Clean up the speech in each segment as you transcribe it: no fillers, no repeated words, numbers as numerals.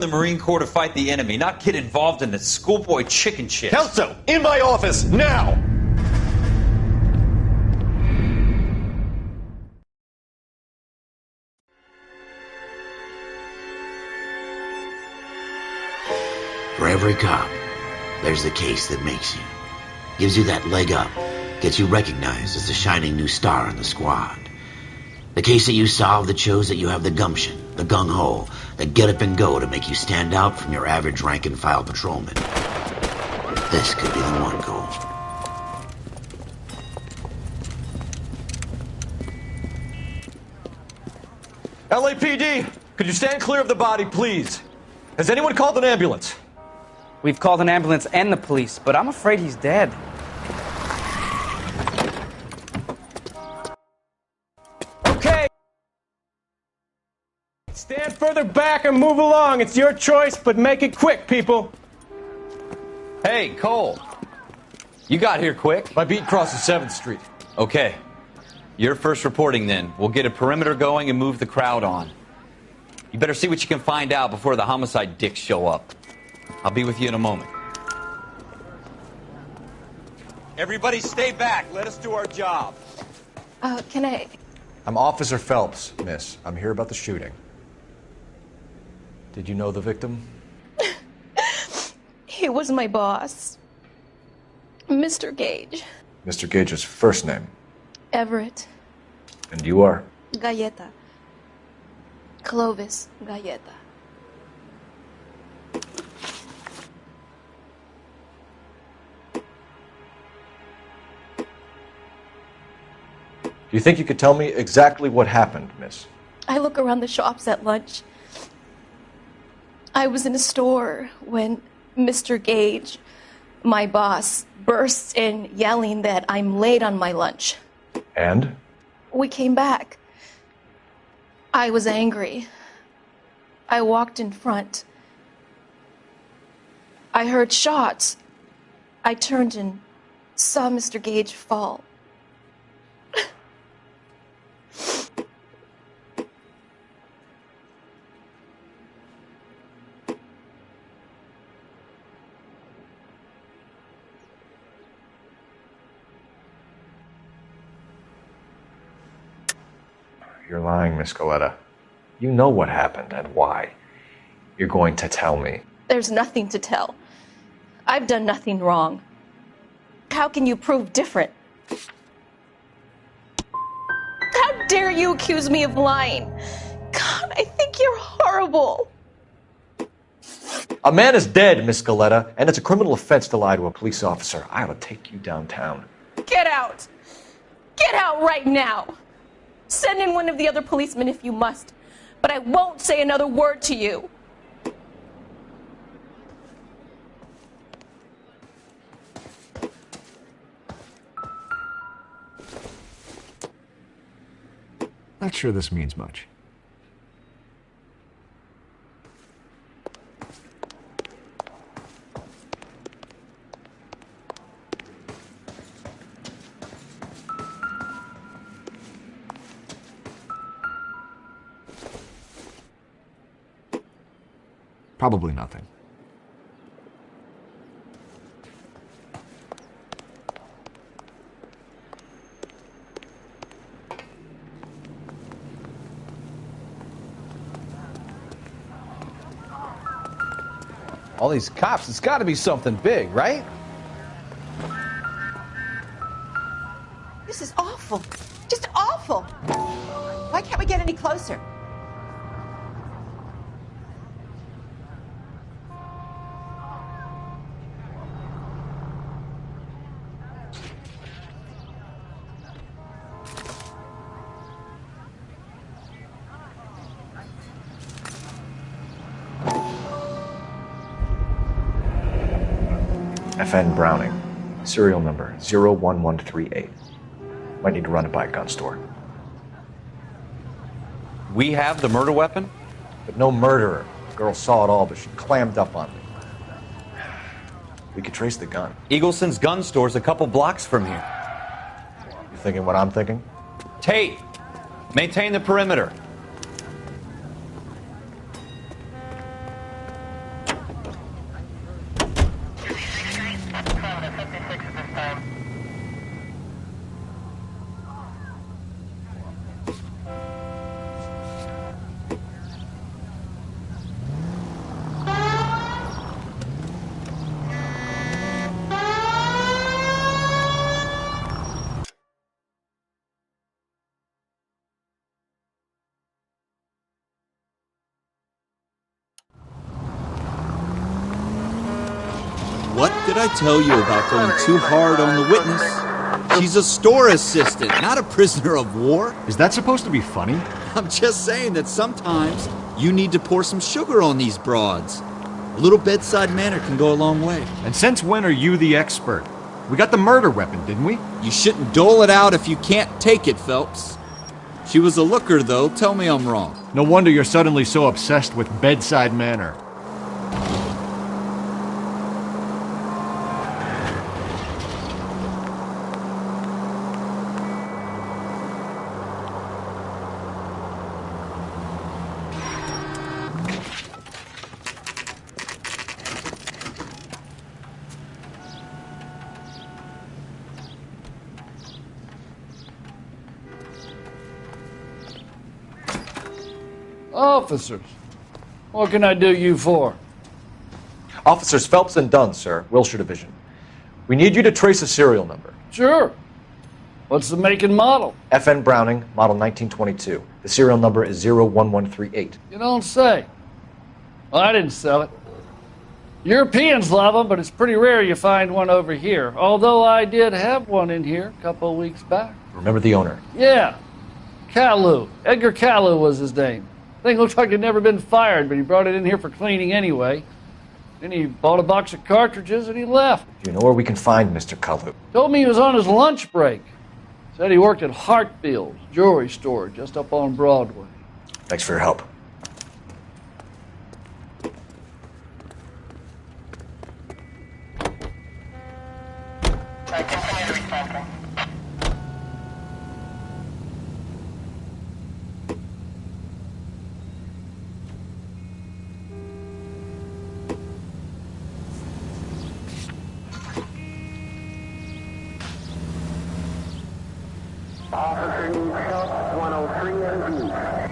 The Marine Corps to fight the enemy, not get involved in the schoolboy chicken shit. Kelso, in my office, now! For every cop, there's the case that makes you. Gives you that leg up, gets you recognized as the shining new star in the squad. The case that you solve that shows that you have the gumption, the gung-ho, the get-up-and-go to make you stand out from your average rank-and-file patrolman. This could be the one goal. LAPD, could you stand clear of the body, please? Has anyone called an ambulance? We've called an ambulance and the police, but I'm afraid he's dead. Okay. Stand further back and move along. It's your choice, but make it quick, people. Hey, Cole. You got here quick. My beat crosses 7th Street. Okay. You're first reporting then. We'll get a perimeter going and move the crowd on. You better see what you can find out before the homicide dicks show up. I'll be with you in a moment. Everybody stay back. Let us do our job. Can I... I'm Officer Phelps, miss. I'm here about the shooting. Did you know the victim? He was my boss. Mr. Gage. Mr. Gage's first name. Everett. And you are? Galleta. Clovis Galleta. Do you think you could tell me exactly what happened, miss? I look around the shops at lunch. I was in a store when Mr. Gage, my boss, bursts in yelling that I'm late on my lunch. And? We came back. I was angry. I walked in front. I heard shots. I turned and saw Mr. Gage fall. You're lying, Miss Galleta. You know what happened and why. You're going to tell me. There's nothing to tell. I've done nothing wrong. How can you prove different? How dare you accuse me of lying? God, I think you're horrible. A man is dead, Miss Galleta, and it's a criminal offense to lie to a police officer. I ought to take you downtown. Get out. Get out right now. Send in one of the other policemen if you must, but I won't say another word to you. Not sure this means much. Probably nothing. All these cops, it's got to be something big, right? This is awful. Just awful. Why can't we get any closer? FN Browning, serial number 01138. Might need to run it by a gun store. We have the murder weapon? But no murderer. The girl saw it all, but she clammed up on me. We could trace the gun. Eagleson's gun store's a couple blocks from here. You thinking what I'm thinking? Tate, maintain the perimeter. What did I tell you about going too hard on the witness? She's a store assistant, not a prisoner of war. Is that supposed to be funny? I'm just saying that sometimes you need to pour some sugar on these broads. A little bedside manner can go a long way. And since when are you the expert? We got the murder weapon, didn't we? You shouldn't dole it out if you can't take it, Phelps. She was a looker, though. Tell me I'm wrong. No wonder you're suddenly so obsessed with bedside manner. Officers, what can I do you for? Officers Phelps and Dunn, sir, Wilshire Division. We need you to trace a serial number. Sure. What's the make and model? FN Browning, model 1922. The serial number is 01138. You don't say. Well, I didn't sell it. Europeans love them, but it's pretty rare you find one over here. Although I did have one in here a couple of weeks back. Remember the owner? Yeah. Caillou. Edgar Caillou was his name. Thing looked like he'd never been fired, but he brought it in here for cleaning anyway. Then he bought a box of cartridges and he left. Do you know where we can find Mr. Kalu? Told me he was on his lunch break. Said he worked at Hartfield's jewelry store just up on Broadway. Thanks for your help. Officer needs help, 103 MD.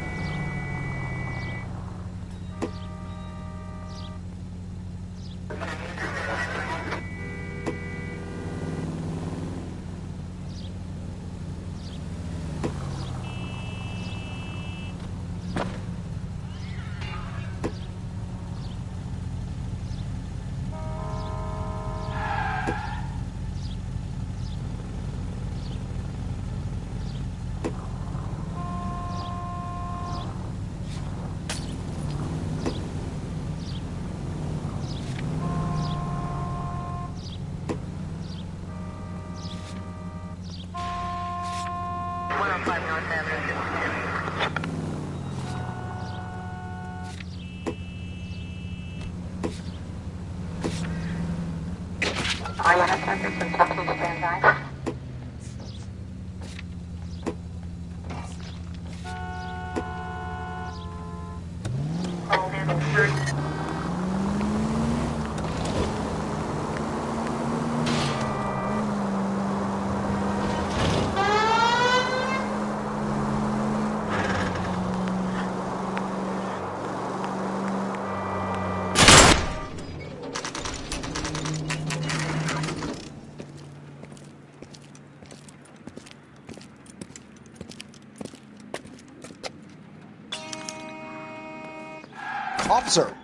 Officer,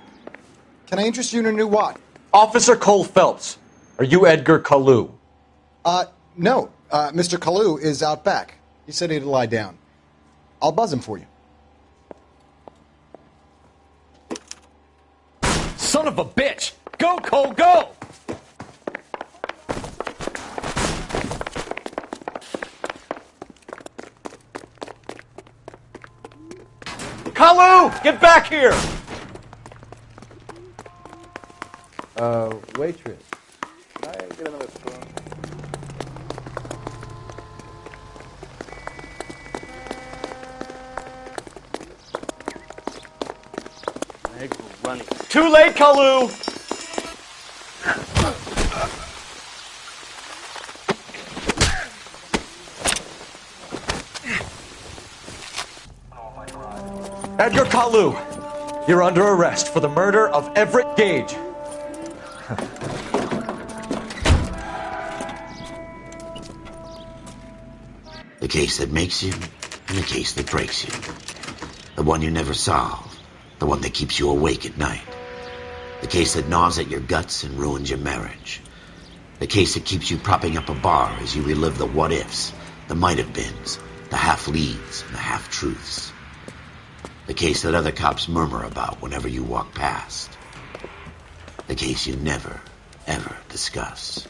can I interest you in a new watch? Officer Cole Phelps, are you Edgar Kalu? No. Mr. Kalu is out back. He said he'd lie down. I'll buzz him for you. Son of a bitch! Go, Cole, go! Kalu, get back here! Waitress. Can I get another spoon? Eggs were running. Too late, Kalu! Edgar Kalu, you're under arrest for the murder of Everett Gage. The case that makes you, and the case that breaks you. The one you never solve, the one that keeps you awake at night. The case that gnaws at your guts and ruins your marriage. The case that keeps you propping up a bar as you relive the what-ifs, the might-have-beens, the half-leads, and the half-truths. The case that other cops murmur about whenever you walk past. The case you never, ever discuss.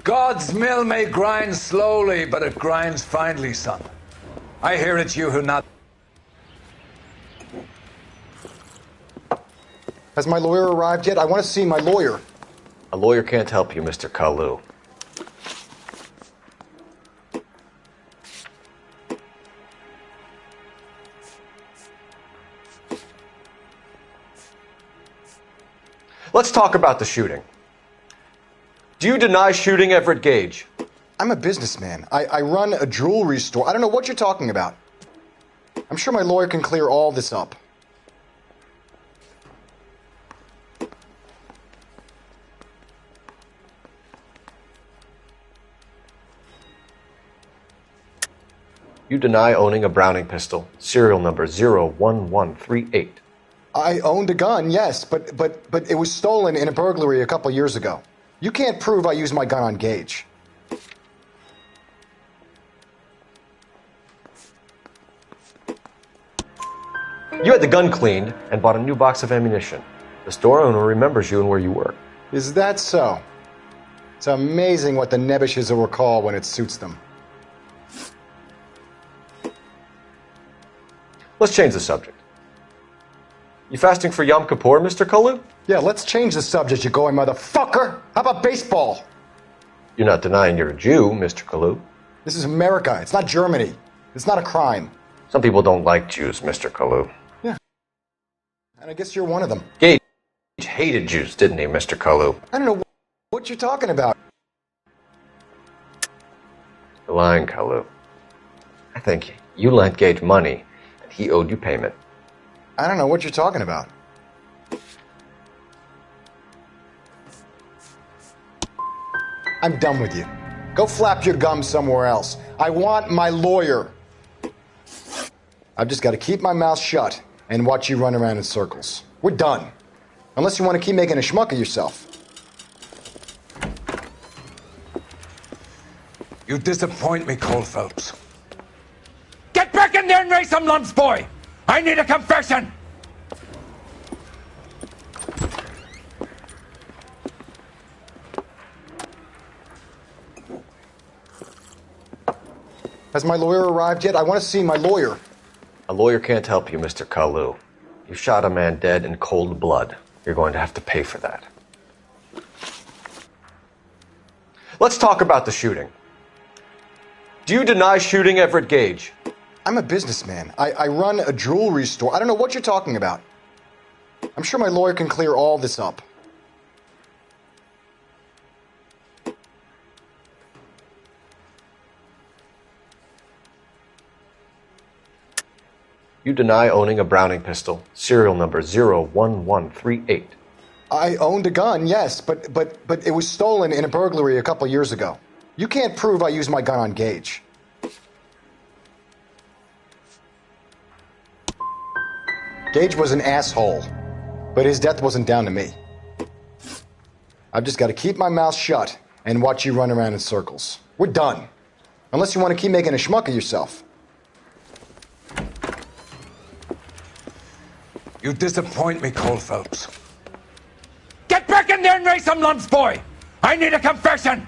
God's mill may grind slowly, but it grinds finely, son. I hear it's you who not... Has my lawyer arrived yet? I want to see my lawyer. A lawyer can't help you, Mr. Kalu. Let's talk about the shooting. Do you deny shooting Everett Gage? I'm a businessman. I run a jewelry store. I don't know what you're talking about. I'm sure my lawyer can clear all this up. You deny owning a Browning pistol, serial number 01138. I owned a gun, yes, but it was stolen in a burglary a couple years ago. You can't prove I used my gun on Gage. You had the gun cleaned and bought a new box of ammunition. The store owner remembers you and where you work. Is that so? It's amazing what the Nebushes will recall when it suits them. Let's change the subject. You fasting for Yom Kippur, Mr. Kalu? Yeah, let's change the subject, you going motherfucker. How about baseball? You're not denying you're a Jew, Mr. Kalu. This is America. It's not Germany. It's not a crime. Some people don't like Jews, Mr. Kalu. Yeah. And I guess you're one of them. Gage hated Jews, didn't he, Mr. Kalu? I don't know what you're talking about. You're lying, Kalu. I think you lent Gage money, and he owed you payment. I don't know what you're talking about. I'm done with you. Go flap your gums somewhere else. I want my lawyer. I've just got to keep my mouth shut and watch you run around in circles. We're done. Unless you want to keep making a schmuck of yourself. You disappoint me, Cole Phelps. Get back in there and raise some lumps, boy! I need a confession! Has my lawyer arrived yet? I want to see my lawyer. A lawyer can't help you, Mr. Kalu. You shot a man dead in cold blood. You're going to have to pay for that. Let's talk about the shooting. Do you deny shooting Everett Gage? I'm a businessman. I run a jewelry store. I don't know what you're talking about. I'm sure my lawyer can clear all this up. You deny owning a Browning pistol, serial number 01138. I owned a gun, yes, but it was stolen in a burglary a couple years ago. You can't prove I used my gun on Gage. Gage was an asshole, but his death wasn't down to me. I've just got to keep my mouth shut and watch you run around in circles. We're done. Unless you want to keep making a schmuck of yourself. You disappoint me, Cole Phelps. Get back in there and raise some lumps, boy! I need a confession!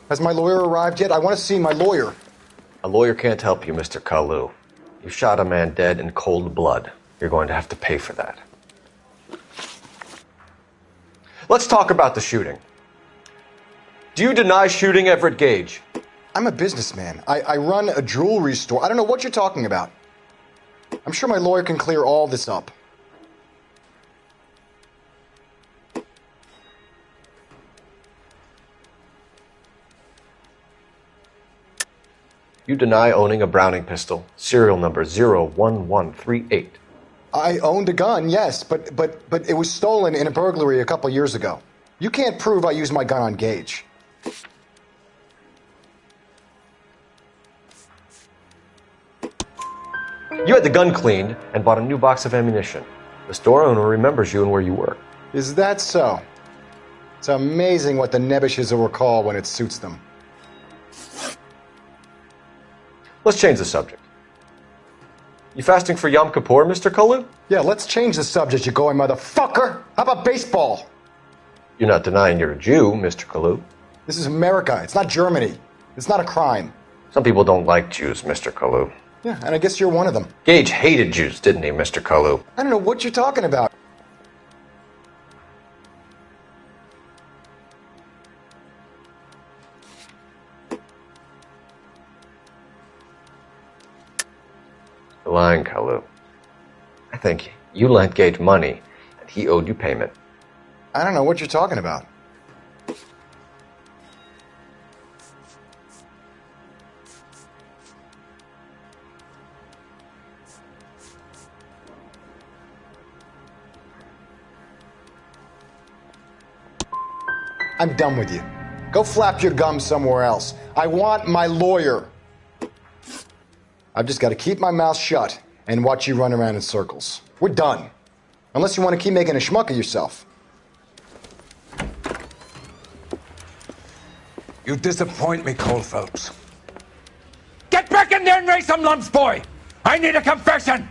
Has my lawyer arrived yet? I want to see my lawyer. A lawyer can't help you, Mr. Kalu. You shot a man dead in cold blood. You're going to have to pay for that. Let's talk about the shooting. Do you deny shooting Everett Gage? I'm a businessman. I run a jewelry store. I don't know what you're talking about. I'm sure my lawyer can clear all this up. You deny owning a Browning pistol, serial number 01138. I owned a gun, yes, but it was stolen in a burglary a couple years ago. You can't prove I used my gun on Gage. You had the gun cleaned and bought a new box of ammunition. The store owner remembers you and where you work. Is that so? It's amazing what the Nebbishes will recall when it suits them. Let's change the subject. You fasting for Yom Kippur, Mr. Kalu? Yeah, let's change the subject, you going motherfucker. How about baseball? You're not denying you're a Jew, Mr. Kalu. This is America. It's not Germany. It's not a crime. Some people don't like Jews, Mr. Kalu. Yeah, and I guess you're one of them. Gage hated Jews, didn't he, Mr. Kalu? I don't know what you're talking about. You're lying, Kalu. I think you lent Gage money, and he owed you payment. I don't know what you're talking about. I'm done with you. Go flap your gums somewhere else. I want my lawyer. I've just got to keep my mouth shut and watch you run around in circles. We're done. Unless you want to keep making a schmuck of yourself. You disappoint me, Cole Phelps. Get back in there and raise some lumps, boy! I need a confession!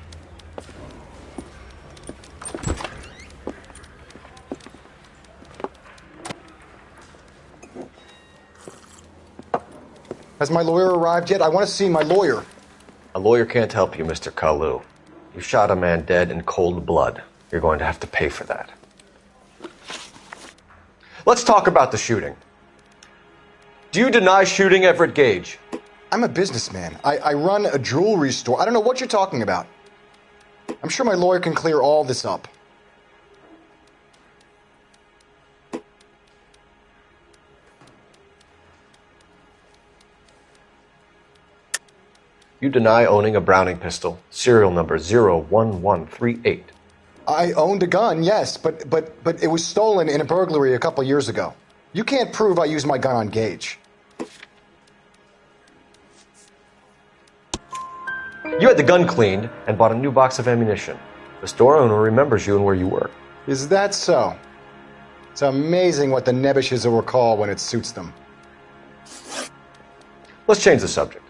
Has my lawyer arrived yet? I want to see my lawyer. A lawyer can't help you, Mr. Kalu. You shot a man dead in cold blood. You're going to have to pay for that. Let's talk about the shooting. Do you deny shooting Everett Gage? I'm a businessman. I run a jewelry store. I don't know what you're talking about. I'm sure my lawyer can clear all this up. You deny owning a Browning pistol, serial number 01138. I owned a gun, yes, but it was stolen in a burglary a couple years ago. You can't prove I used my gun on Gage. You had the gun cleaned and bought a new box of ammunition. The store owner remembers you and where you work. Is that so? It's amazing what the Nebbishes will recall when it suits them. Let's change the subject.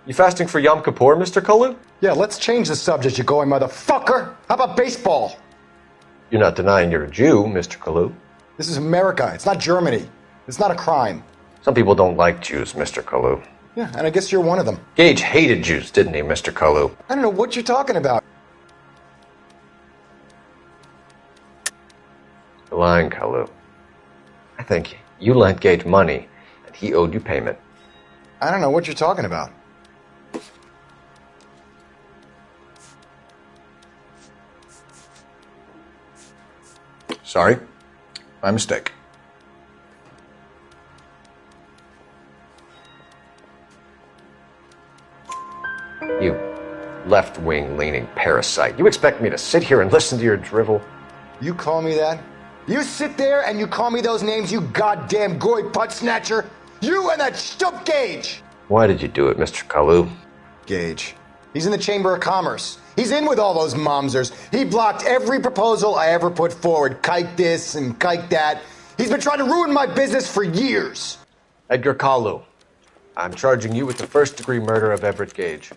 You fasting for Yom Kippur, Mr. Kalu? Yeah, let's change the subject, you going motherfucker. How about baseball? You're not denying you're a Jew, Mr. Kalu. This is America. It's not Germany. It's not a crime. Some people don't like Jews, Mr. Kalu. Yeah, and I guess you're one of them. Gage hated Jews, didn't he, Mr. Kalu? I don't know what you're talking about. You're lying, Kalu. I think you lent Gage money, and he owed you payment. I don't know what you're talking about. Sorry. My mistake. You left-wing leaning parasite. You expect me to sit here and listen to your drivel? You call me that? You sit there and you call me those names, you goddamn goy putt snatcher? You and that stup Gage! Why did you do it, Mr. Kalu? Gage. He's in the Chamber of Commerce. He's in with all those momsers. He blocked every proposal I ever put forward. Kike this and kike that. He's been trying to ruin my business for years. Edgar Kalu, I'm charging you with the first-degree murder of Everett Gage.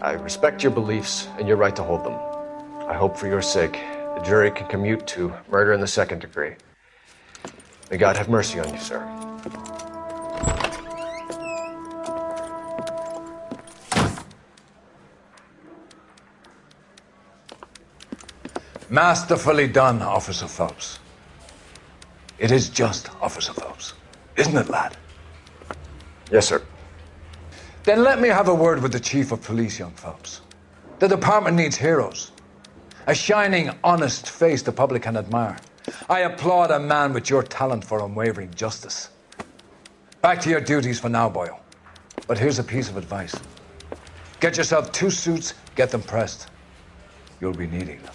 I respect your beliefs and your right to hold them. I hope for your sake the jury can commute to murder in the second degree. May God have mercy on you, sir. Masterfully done, Officer Phelps. It is just Officer Phelps, isn't it, lad? Yes, sir. Then let me have a word with the Chief of Police, young Phelps. The department needs heroes. A shining, honest face the public can admire. I applaud a man with your talent for unwavering justice. Back to your duties for now, Boyle. But here's a piece of advice. Get yourself 2 suits, get them pressed. You'll be needing them.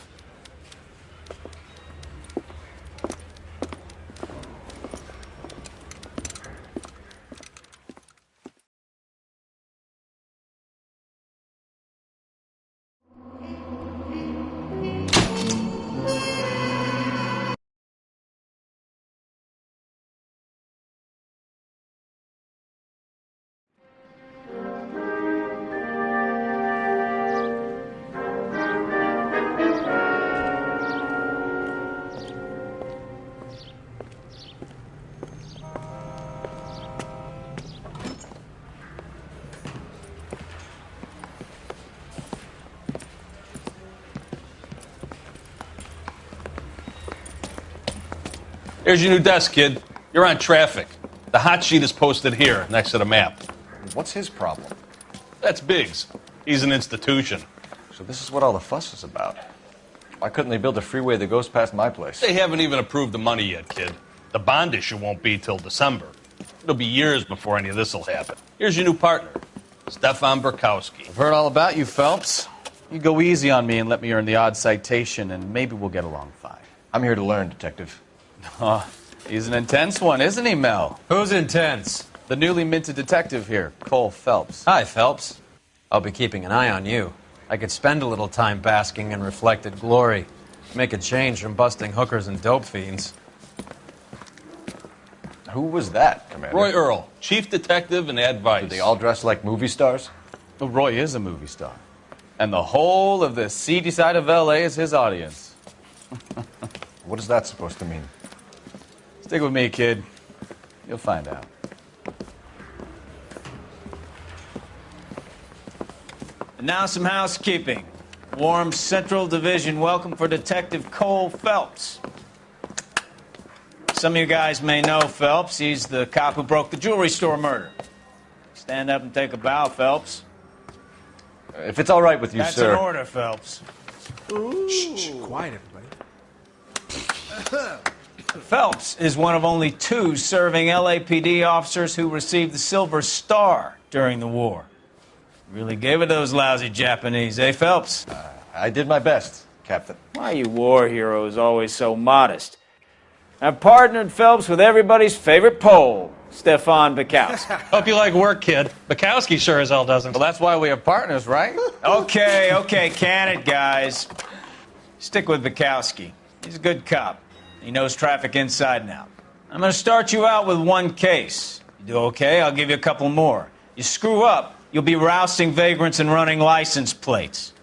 Here's your new desk, kid. You're on traffic. The hot sheet is posted here, next to the map. What's his problem? That's Biggs. He's an institution. So this is what all the fuss is about. Why couldn't they build a freeway that goes past my place? They haven't even approved the money yet, kid. The bond issue won't be till December. It'll be years before any of this will happen. Here's your new partner, Stefan Burkowski. I've heard all about you, Phelps. You go easy on me and let me earn the odd citation, and maybe we'll get along fine. I'm here to learn, Detective. Oh, he's an intense one, isn't he, Mel? Who's intense? The newly minted detective here, Cole Phelps. Hi, Phelps. I'll be keeping an eye on you. I could spend a little time basking in reflected glory. Make a change from busting hookers and dope fiends. Who was that, Commander? Roy Earl, chief detective and advice. Do they all dress like movie stars? Well, Roy is a movie star. And the whole of the seedy side of L.A. is his audience. What is that supposed to mean? Stick with me, kid. You'll find out. And now some housekeeping. Warm Central Division welcome for Detective Cole Phelps. Some of you guys may know Phelps. He's the cop who broke the jewelry store murder. Stand up and take a bow, Phelps. If it's all right with you, That's sir. That's an order, Phelps. Shh, quiet, everybody. Phelps is one of only 2 serving LAPD officers who received the Silver Star during the war. Really gave it those lousy Japanese, eh, Phelps? I did my best, Captain. Why are you war heroes always so modest? I've partnered Phelps with everybody's favorite Pole, Stefan Burkowski. Hope you like work, kid. Bukowski sure as hell doesn't. Well, that's why we have partners, right? Okay, can it, guys. Stick with Burkowski. He's a good cop. He knows traffic inside and out. I'm going to start you out with 1 case. You do okay, I'll give you a couple more. You screw up, you'll be rousting vagrants and running license plates.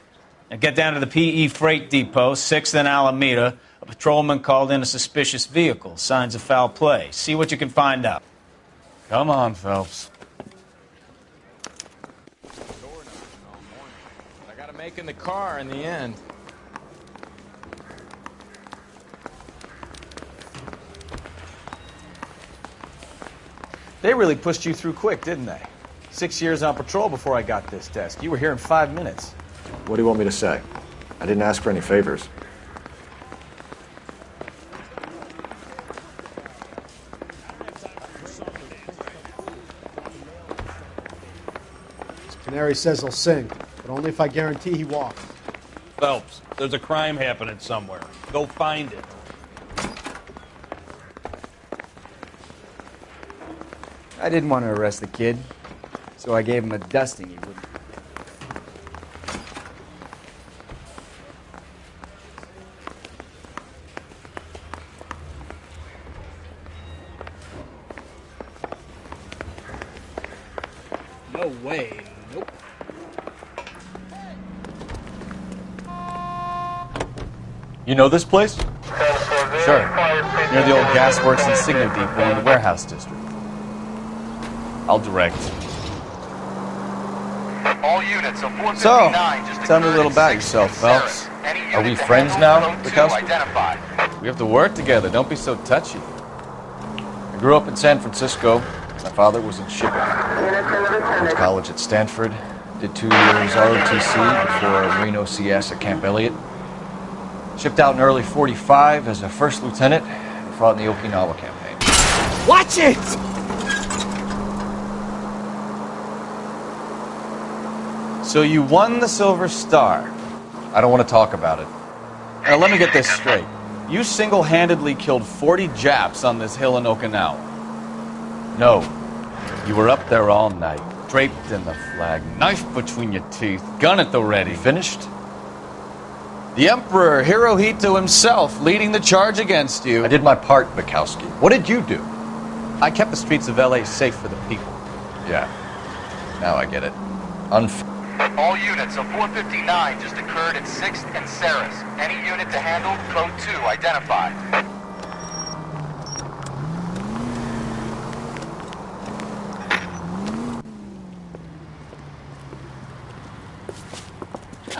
Now get down to the PE Freight Depot, 6th and Alameda. A patrolman called in a suspicious vehicle. Signs of foul play. See what you can find out. Come on, Phelps. I got to make in the car in the end. They really pushed you through quick, didn't they? 6 years on patrol before I got this desk. You were here in 5 minutes. What do you want me to say? I didn't ask for any favors. Canary says he'll sing, but only if I guarantee he walks. Phelps, there's a crime happening somewhere. Go find it. I didn't want to arrest the kid, so I gave him a dusting he wouldn't. No way. Nope. You know this place? Sure. Near the old gasworks and signal depot in the warehouse district. I'll direct. All units of 459 So, just tell me a little about yourself, Phelps. Are we friends now, Bukowski? We have to work together. Don't be so touchy. I grew up in San Francisco. My father was in shipping. Went to college at Stanford. Did 2 years ROTC before Marine OCS at Camp Elliott. Shipped out in early '45 as a first lieutenant and fought in the Okinawa campaign. Watch it! So you won the Silver Star. I don't want to talk about it. Now let me get this straight. You single-handedly killed 40 Japs on this hill in Okinawa. No. You were up there all night, draped in the flag, knife between your teeth, gun at the ready. Finished? The Emperor Hirohito himself leading the charge against you. I did my part, Bukowski. What did you do? I kept the streets of L.A. safe for the people. Yeah. Now I get it. All units of 459 just occurred at 6th and Saris. Any unit to handle, code 2 identified.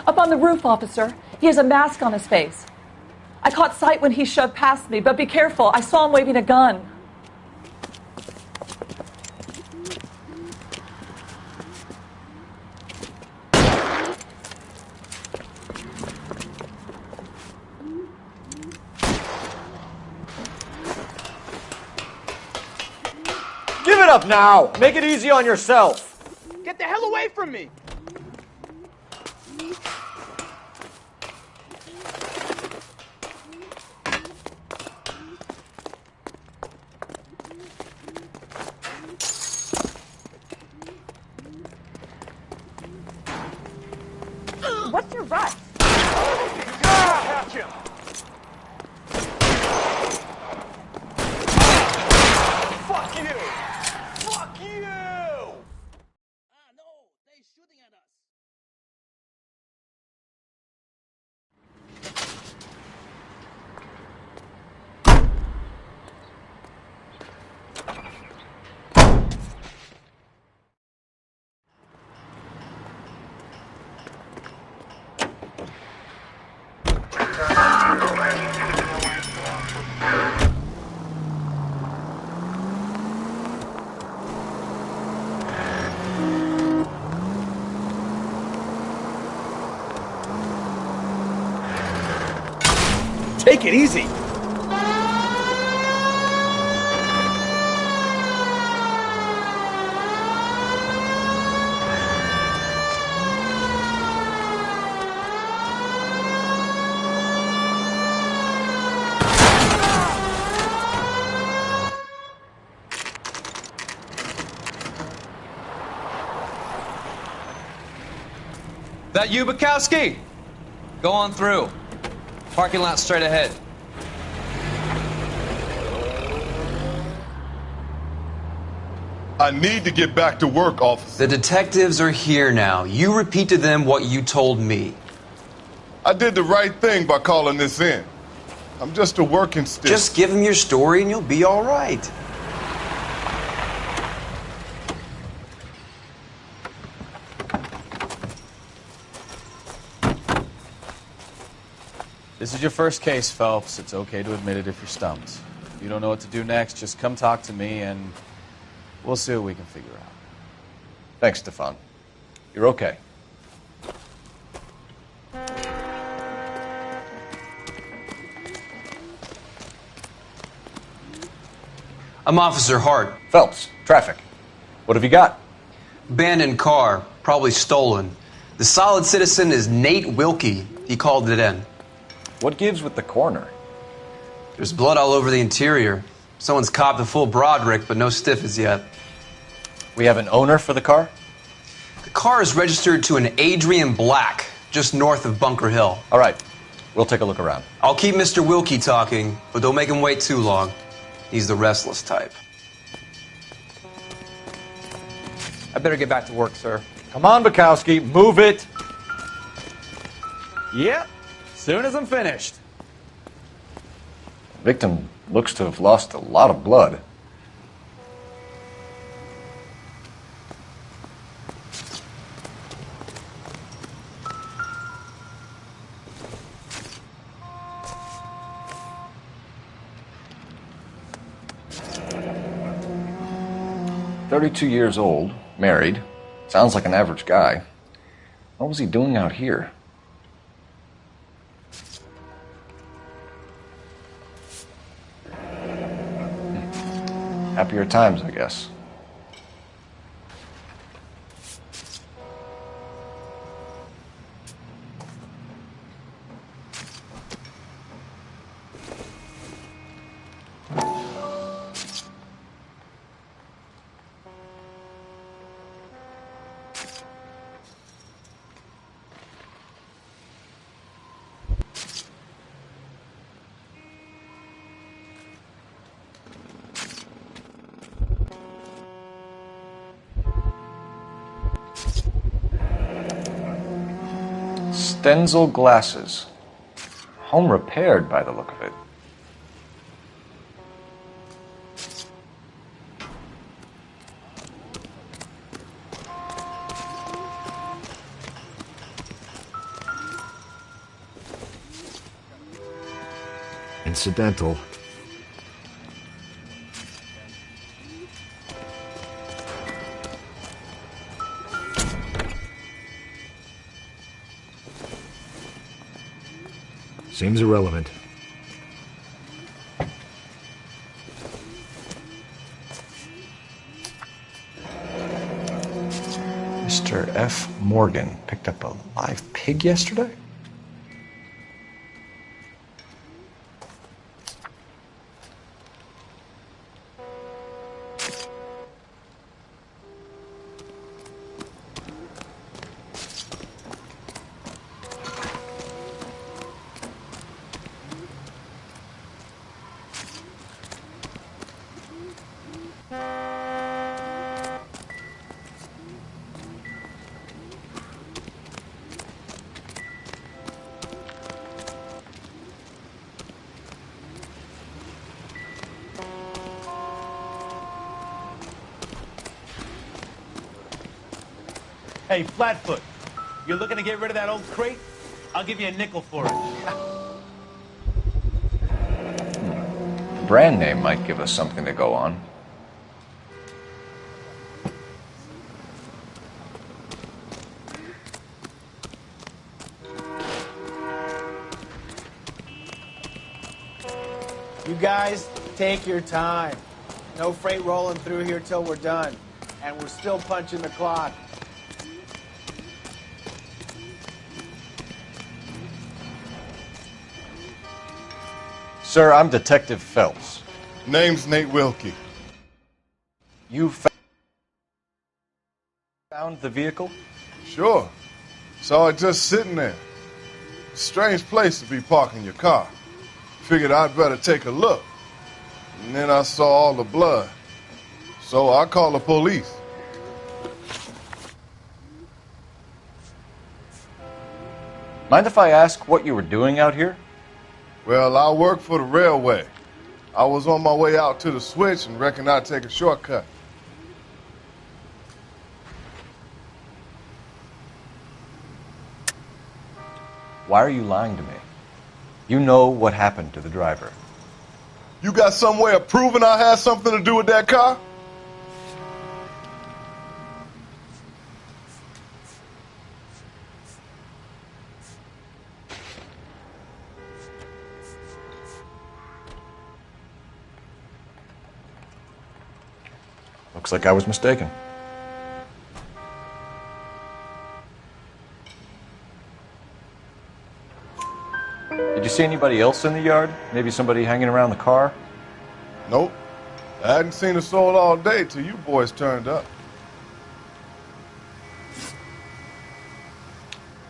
Up on the roof, officer. He has a mask on his face. I caught sight when he shoved past me, but be careful. I saw him waving a gun. Give it up now! Make it easy on yourself! Get the hell away from me! What's your rush? Gotcha! Fuck you! Fuck you! Take it easy. That you, Bukowski? Go on through. Parking lot straight ahead. I need to get back to work, officer. The detectives are here now. You repeat to them what you told me. I did the right thing by calling this in. I'm just a working stick. Just give them your story and you'll be all right. This is your first case, Phelps. It's okay to admit it if you're stumped. If you don't know what to do next, just come talk to me and we'll see what we can figure out. Thanks, Stefan. You're okay. I'm Officer Hart. Phelps, traffic. What have you got? Abandoned car, probably stolen. The solid citizen is Nate Wilkie. He called it in. What gives with the coroner? There's blood all over the interior. Someone's copped a full Broderick, but no stiff as yet. We have an owner for the car? The car is registered to an Adrian Black, just north of Bunker Hill. All right. We'll take a look around. I'll keep Mr. Wilkie talking, but don't make him wait too long. He's the restless type. I better get back to work, sir. Come on, Bukowski, move it! Yep, soon as I'm finished. Victim looks to have lost a lot of blood. "32 years old, married. Sounds like an average guy. What was he doing out here?" Happier times, I guess. Stenzel glasses. Home repaired by the look of it. incidental. Seems irrelevant. Mr. F. Morgan picked up a live pig yesterday? Hey, Flatfoot, you're looking to get rid of that old crate? I'll give you a nickel for it. The brand name might give us something to go on. You guys, take your time. No freight rolling through here till we're done. And we're still punching the clock. Sir, I'm Detective Phelps. Name's Nate Wilkie. You found the vehicle? Sure. Saw it just sitting there. Strange place to be parking your car. Figured I'd better take a look. And then I saw all the blood. So I called the police. Mind if I ask what you were doing out here? Well, I work for the railway. I was on my way out to the switch and reckoned I'd take a shortcut. Why are you lying to me? You know what happened to the driver. You got some way of proving I had something to do with that car? Looks like I was mistaken. Did you see anybody else in the yard? Maybe somebody hanging around the car? Nope. I hadn't seen a soul all day till you boys turned up.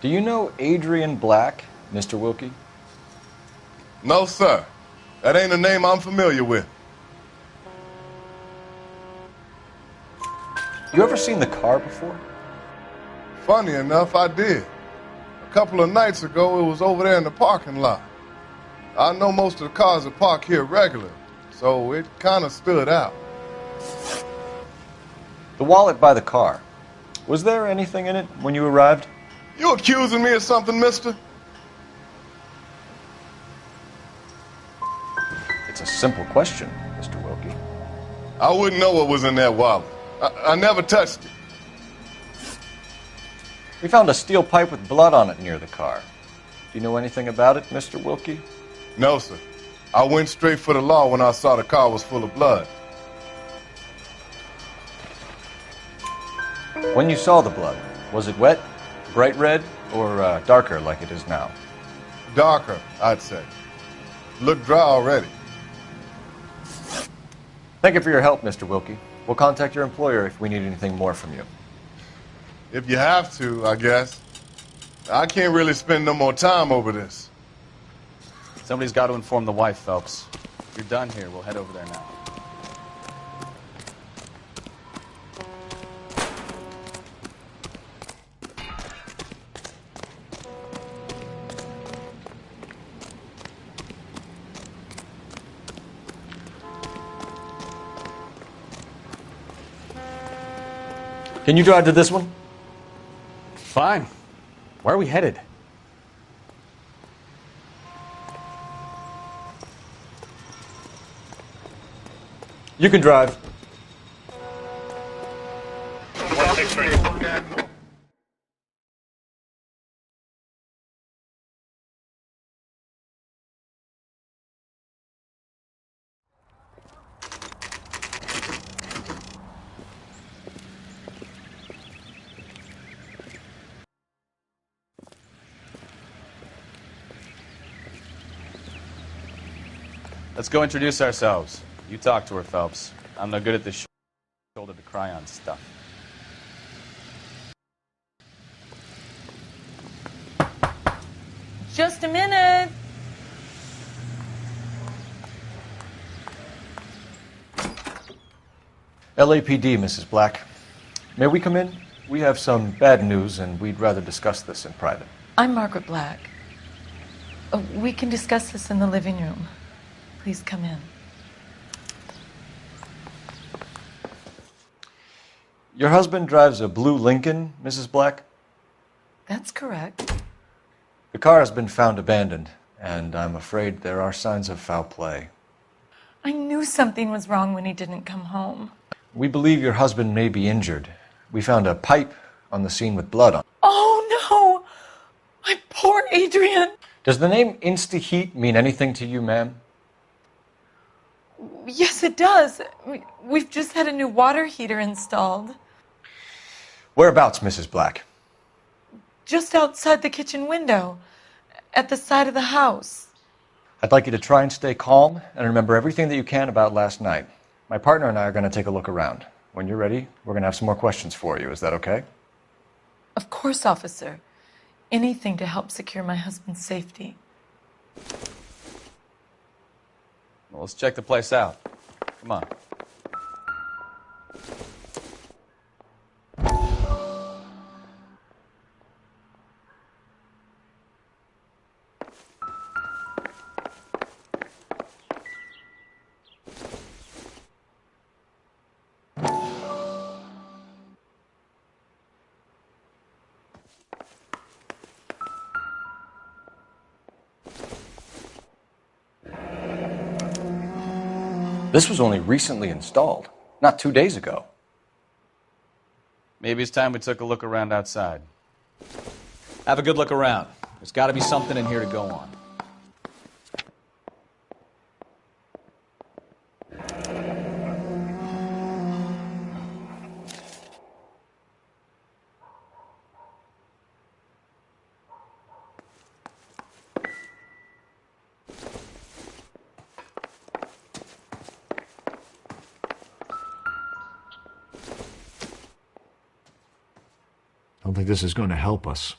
Do you know Adrian Black, Mr. Wilkie? No, sir. That ain't a name I'm familiar with. You ever seen the car before? Funny enough, I did. A couple of nights ago, it was over there in the parking lot. I know most of the cars that park here regular, so it kind of stood out. The wallet by the car. Was there anything in it when you arrived? You accusing me of something, mister? It's a simple question, Mr. Wilkie. I wouldn't know what was in that wallet. I never touched it. We found a steel pipe with blood on it near the car. Do you know anything about it, Mr. Wilkie? No, sir. I went straight for the law when I saw the car was full of blood. When you saw the blood, was it wet, bright red, or darker like it is now? Darker, I'd say. Looked dry already. Thank you for your help, Mr. Wilkie. We'll contact your employer if we need anything more from you. If you have to, I guess. I can't really spend no more time over this. Somebody's got to inform the wife, Phelps. If you're done here, we'll head over there now. Can you drive to this one? Fine. Where are we headed? You can drive. Let's go introduce ourselves. You talk to her, Phelps. I'm no good at this shoulder to cry on stuff. Just a minute. LAPD, Mrs. Black. May we come in? We have some bad news, and we'd rather discuss this in private. I'm Margaret Black. We can discuss this in the living room. Please come in. Your husband drives a blue Lincoln, Mrs. Black? That's correct. The car has been found abandoned, and I'm afraid there are signs of foul play. I knew something was wrong when he didn't come home. We believe your husband may be injured. We found a pipe on the scene with blood on it. Oh, no! My poor Adrian! Does the name Insta-Heat mean anything to you, ma'am? Yes, it does. We've just had a new water heater installed. Whereabouts, Mrs. Black? Just outside the kitchen window, at the side of the house. I'd like you to try and stay calm and remember everything that you can about last night. My partner and I are going to take a look around. When you're ready, we're going to have some more questions for you. Is that okay? Of course, officer. Anything to help secure my husband's safety. Well, let's check the place out. Come on. This was only recently installed, not 2 days ago. Maybe it's time we took a look around outside. Have a good look around. There's got to be something in here to go on. I don't think this is going to help us.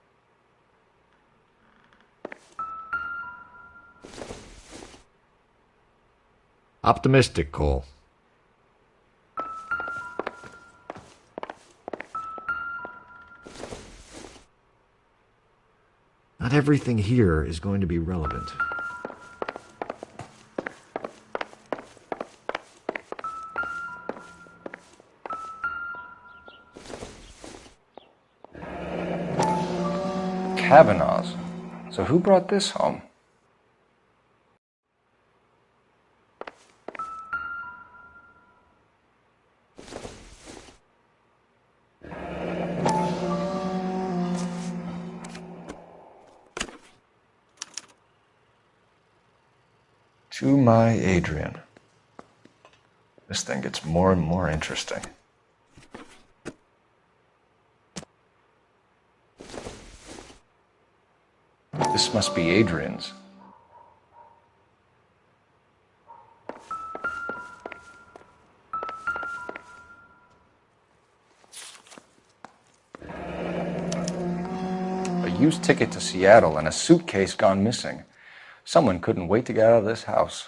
Optimistic, Cole. Not everything here is going to be relevant. Kavanaugh's. So who brought this home? To my Adrian. This thing gets more and more interesting. This must be Adrian's. A used ticket to Seattle and a suitcase gone missing. Someone couldn't wait to get out of this house.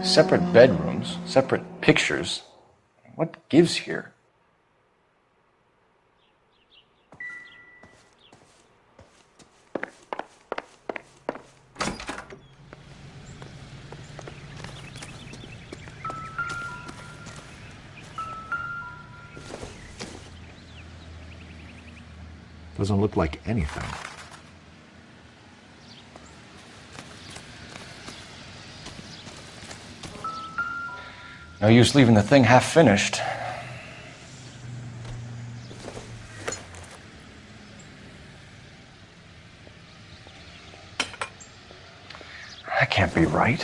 Separate bedrooms, separate pictures. What gives here? Doesn't look like anything. No use leaving the thing half finished. That can't be right.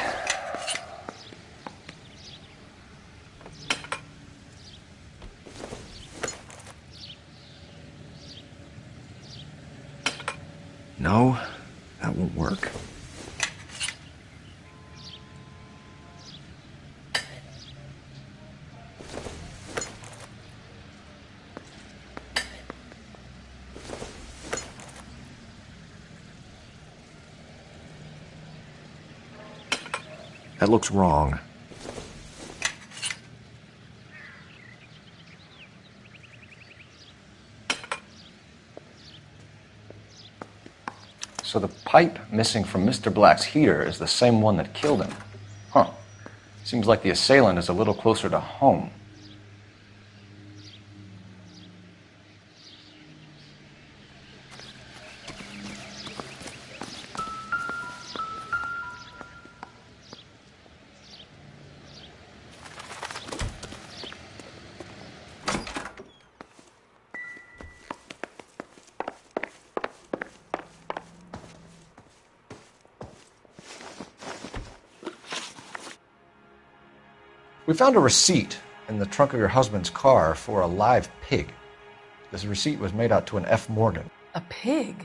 No, that won't work. That looks wrong. So the pipe missing from Mr. Black's heater is the same one that killed him. Huh. Seems like the assailant is a little closer to home. We found a receipt in the trunk of your husband's car for a live pig. This receipt was made out to an F. Morgan. A pig?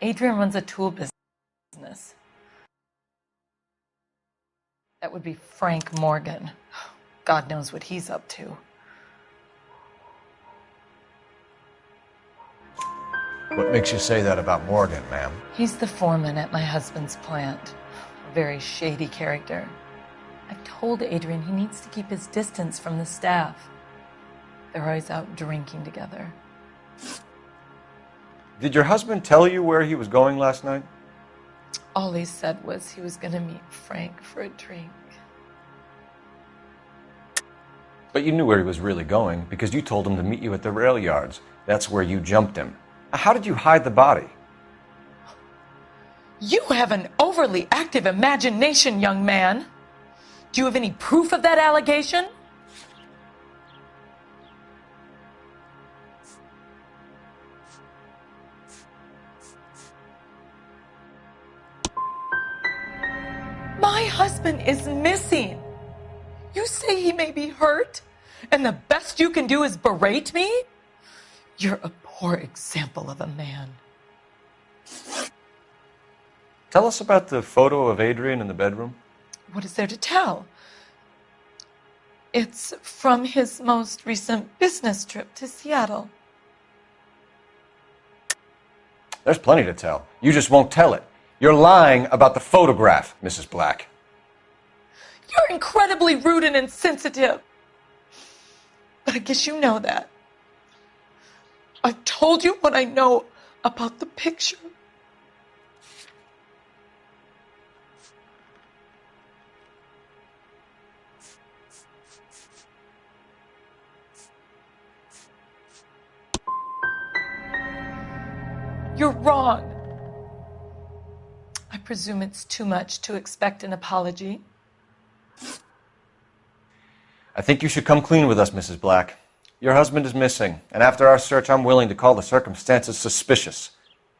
Adrian runs a tool business. That would be Frank Morgan. God knows what he's up to. What makes you say that about Morgan, ma'am? He's the foreman at my husband's plant. A very shady character. I've told Adrian he needs to keep his distance from the staff. They're always out drinking together. Did your husband tell you where he was going last night? All he said was he was going to meet Frank for a drink. But you knew where he was really going because you told him to meet you at the rail yards. That's where you jumped him. How did you hide the body? You have an overly active imagination, young man. Do you have any proof of that allegation? My husband is missing. You say he may be hurt, and the best you can do is berate me? You're a poor example of a man. Tell us about the photo of Adrian in the bedroom. What is there to tell? It's from his most recent business trip to Seattle. There's plenty to tell. You just won't tell it. You're lying about the photograph, Mrs. Black. You're incredibly rude and insensitive. But I guess you know that. I've told you what I know about the picture. You're wrong. I presume it's too much to expect an apology. I think you should come clean with us, Mrs. Black. Your husband is missing, and after our search, I'm willing to call the circumstances suspicious.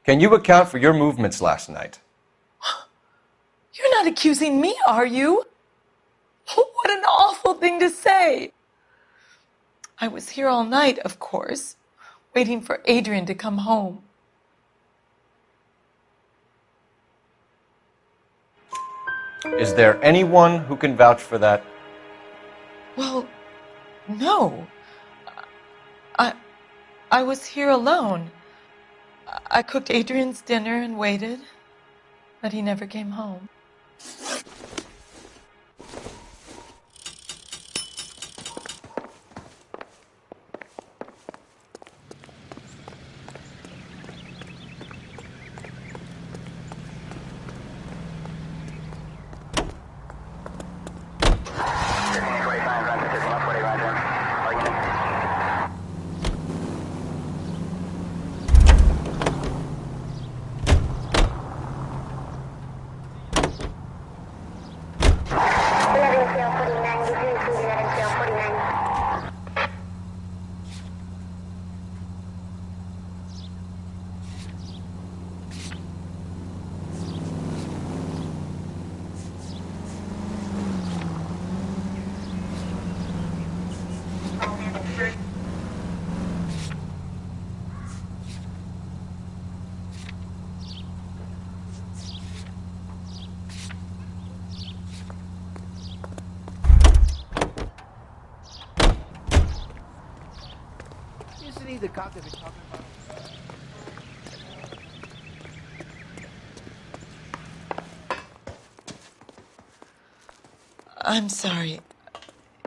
Can you account for your movements last night? You're not accusing me, are you? What an awful thing to say. I was here all night, of course, waiting for Adrian to come home. Is there anyone who can vouch for that? Well, no. I was here alone. I cooked Adrian's dinner and waited, but he never came home. Isn't he the cop they've been talking about? I'm sorry.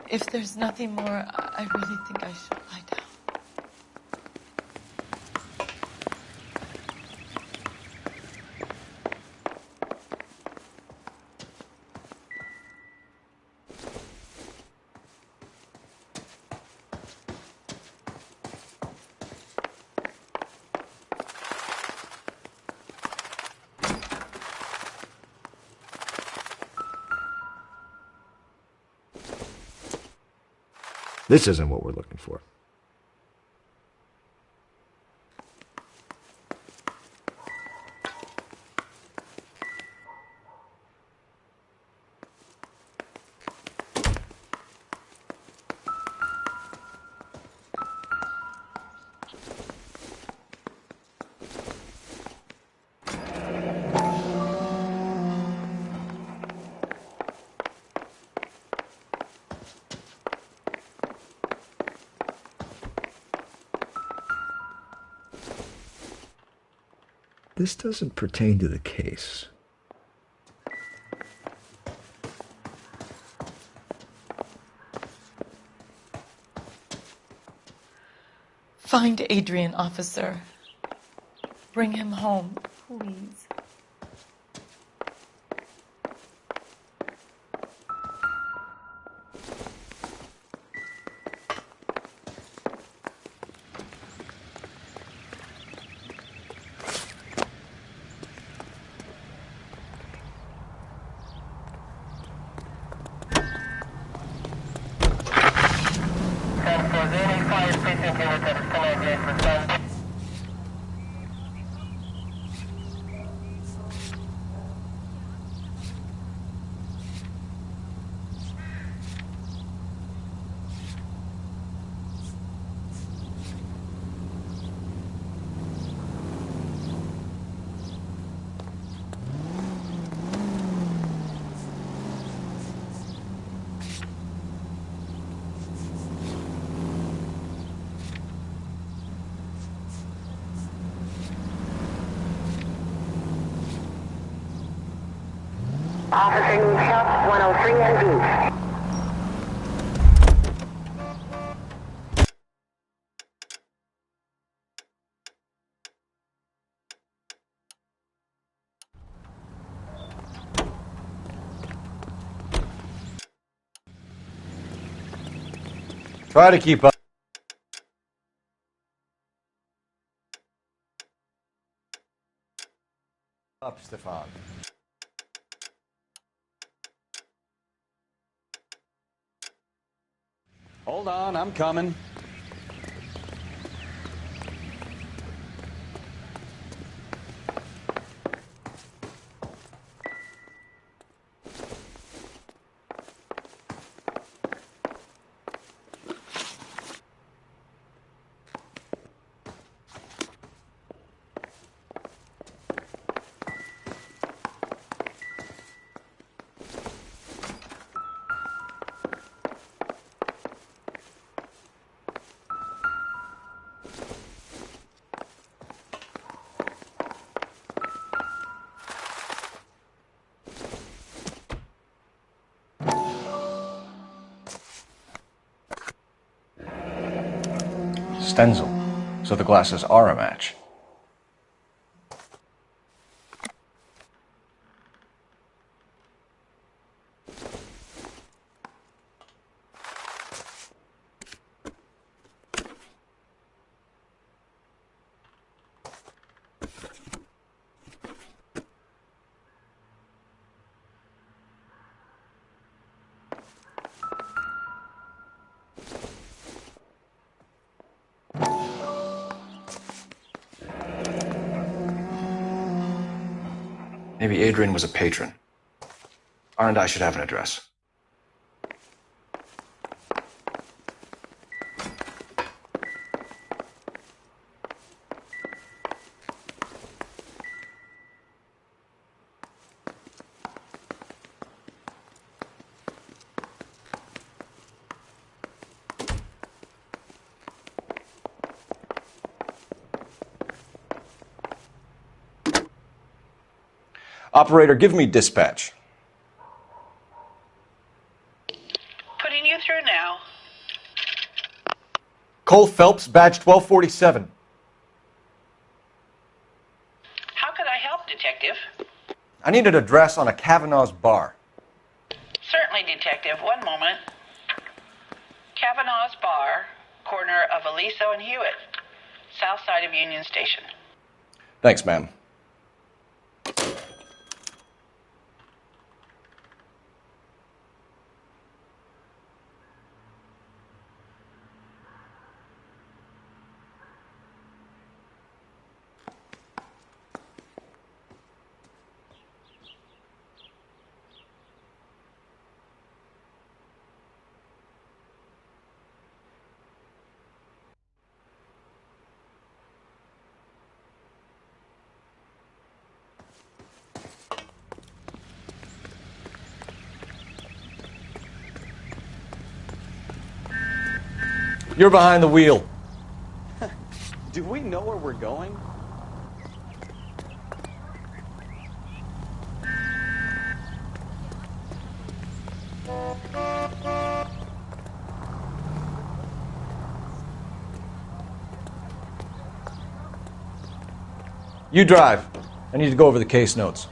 If there's nothing more, I really think I should lie down. This isn't what we're looking for. This doesn't pertain to the case. Find Adrian, officer. Bring him home, please. Officer needs help, 103 and B. Try to keep up. Stefan. Hold on, I'm coming. Stenzel. So the glasses are a match. Maybe Adrian was a patron. R&I should have an address. Operator, give me dispatch. Putting you through now. Cole Phelps, badge 1247. How could I help, Detective? I need an address on a Kavanaugh's bar. Certainly, Detective. One moment. Kavanaugh's Bar, corner of Aliso and Hewitt, south side of Union Station. Thanks, ma'am. You're behind the wheel. Do we know where we're going? You drive. I need to go over the case notes.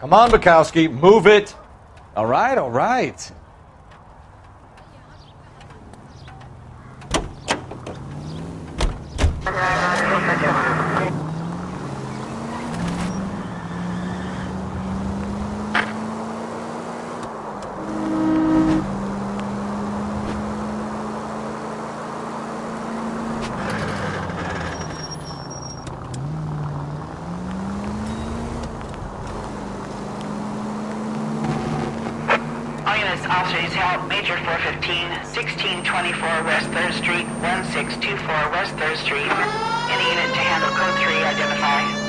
Come on, Bukowski, move it. All right, all right. Officers help Major 415, 1624 West 3rd Street, 1624 West 3rd Street. Any unit to handle code 3, identify.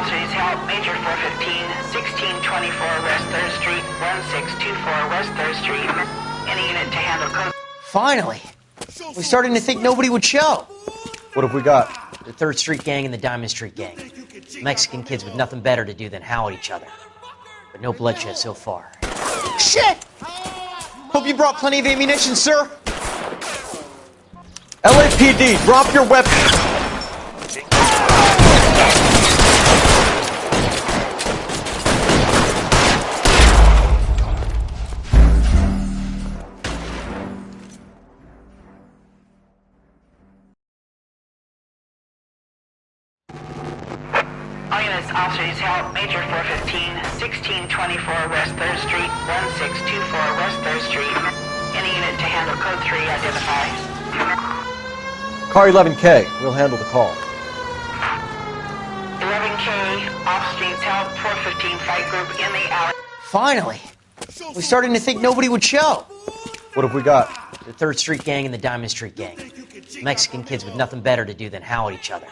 officers help. Major 415, 1624 West 3rd Street, 1624 West 3rd Street. Any unit to handle code. Finally! We're starting to think nobody would show. What have we got? The 3rd Street Gang and the Diamond Street Gang. Mexican kids with nothing better to do than howl at each other. But no bloodshed so far. Shit! Hope you brought plenty of ammunition, sir. LAPD, drop your weapon! All units, officers help. Major 415, 1624 West 3rd Street, 1624 West 3rd Street. Any unit to handle code 3, identify. Car 11K, we'll handle the call. 11K, off streets help. 415 fight group in the alley. Finally! We're starting to think nobody would show. What have we got? The 3rd Street Gang and the Diamond Street Gang. Mexican kids with nothing better to do than howl at each other.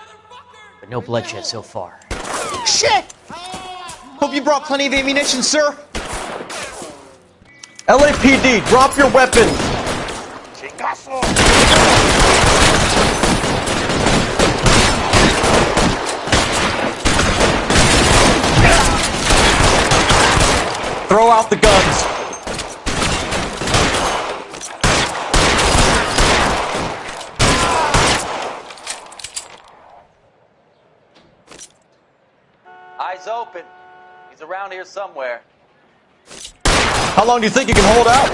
But no bloodshed so far. Shit! Hope you brought plenty of ammunition, sir. LAPD, drop your weapon! Throw out the guns! Eyes open. He's around here somewhere. How long do you think you can hold out?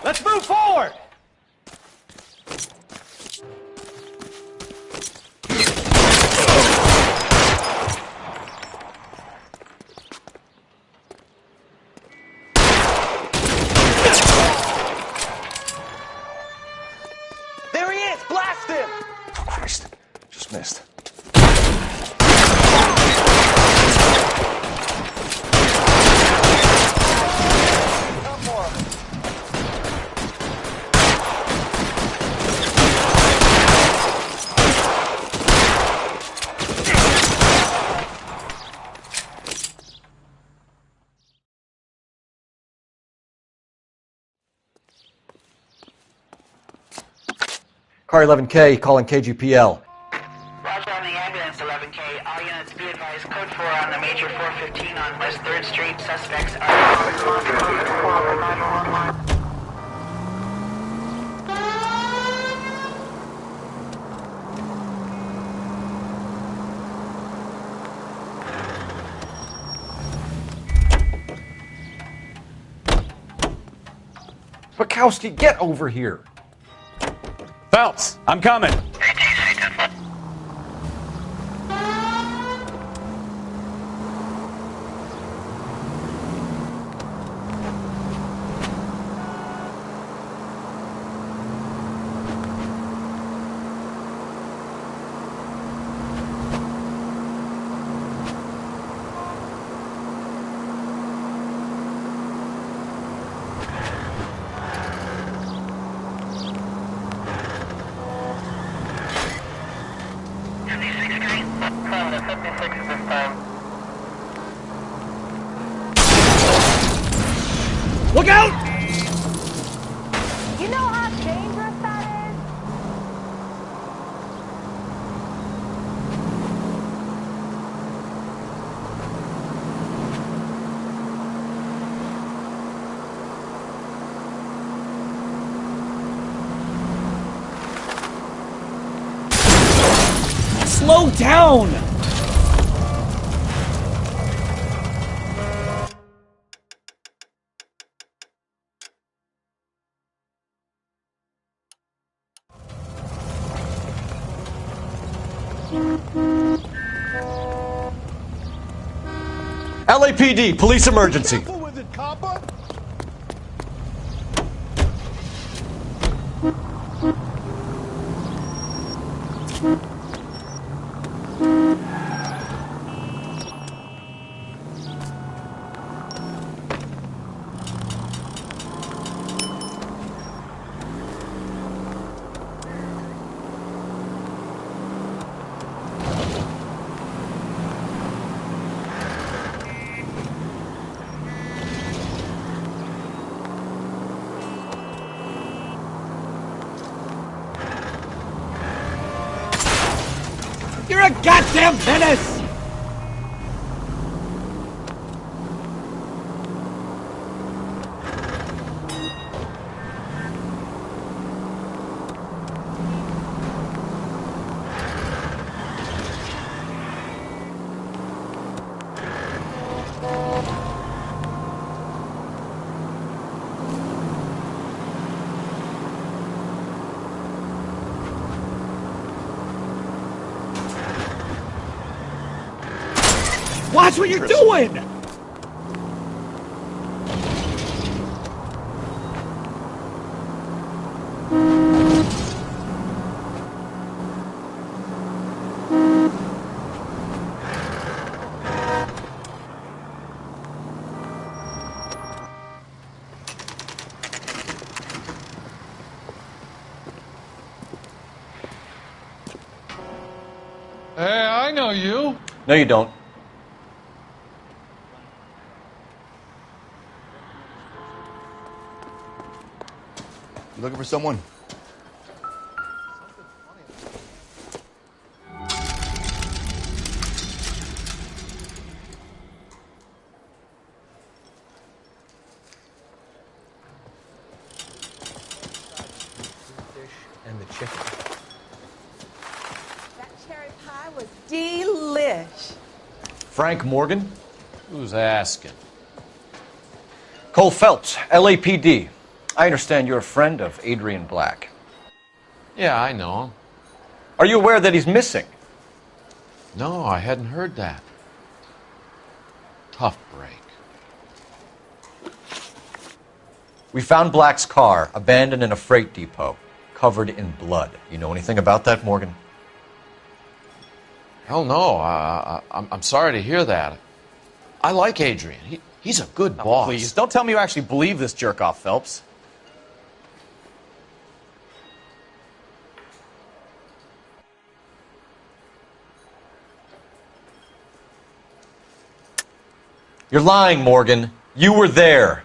Let's move forward! There he is! Blast him! Oh, Christ. Just missed. Car 11K, calling KGPL. Roger on the ambulance, 11K. All units be advised. Code 4 on the Major 415 on West 3rd Street. Suspects are... Bukowski, get over here! Phelps, I'm coming. Look out! You know how dangerous that is? Slow down! LAPD, police emergency. a goddamn menace! Watch what you're doing! Hey, I know you. No, you don't. You looking for someone? And the chicken. That cherry pie was delish. Frank Morgan? Who's asking? Cole Phelps, LAPD. I understand you're a friend of Adrian Black. Yeah, I know him. Are you aware that he's missing? No, I hadn't heard that. Tough break. We found Black's car abandoned in a freight depot, covered in blood. You know anything about that, Morgan? Hell no. I'm sorry to hear that. I like Adrian. He's a good boss. Please, don't tell me you actually believe this jerk-off, Phelps. You're lying, Morgan. You were there.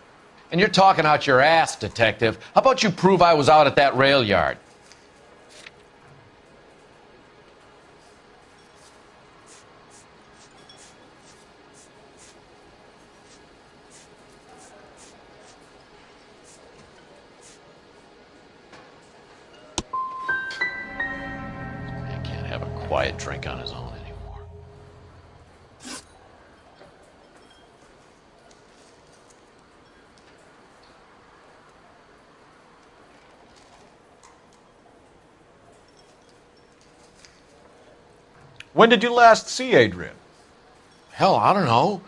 And you're talking out your ass, detective. How about you prove I was out at that rail yard? Man can't have a quiet drink on his own anymore. When did you last see Adrian? Hell, I don't know.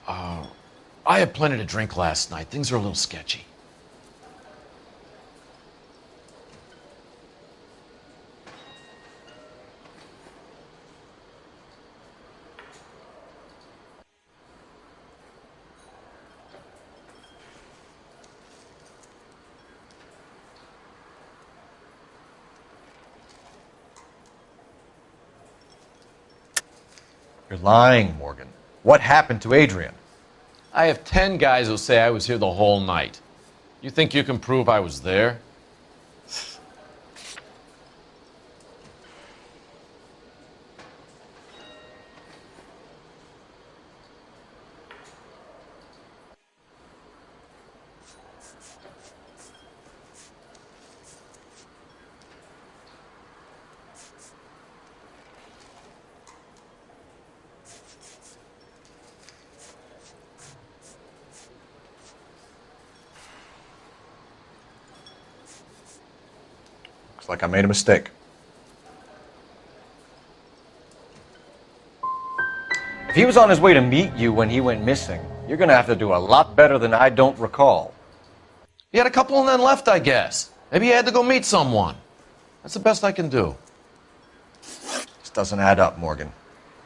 I had plenty to drink last night. Things are a little sketchy. You're lying, Morgan. What happened to Adrian? I have 10 guys who say I was here the whole night. You think you can prove I was there? Looks like I made a mistake. If he was on his way to meet you when he went missing, you're going to have to do a lot better than I don't recall. He had a couple and then left, I guess. Maybe he had to go meet someone. That's the best I can do. This doesn't add up, Morgan.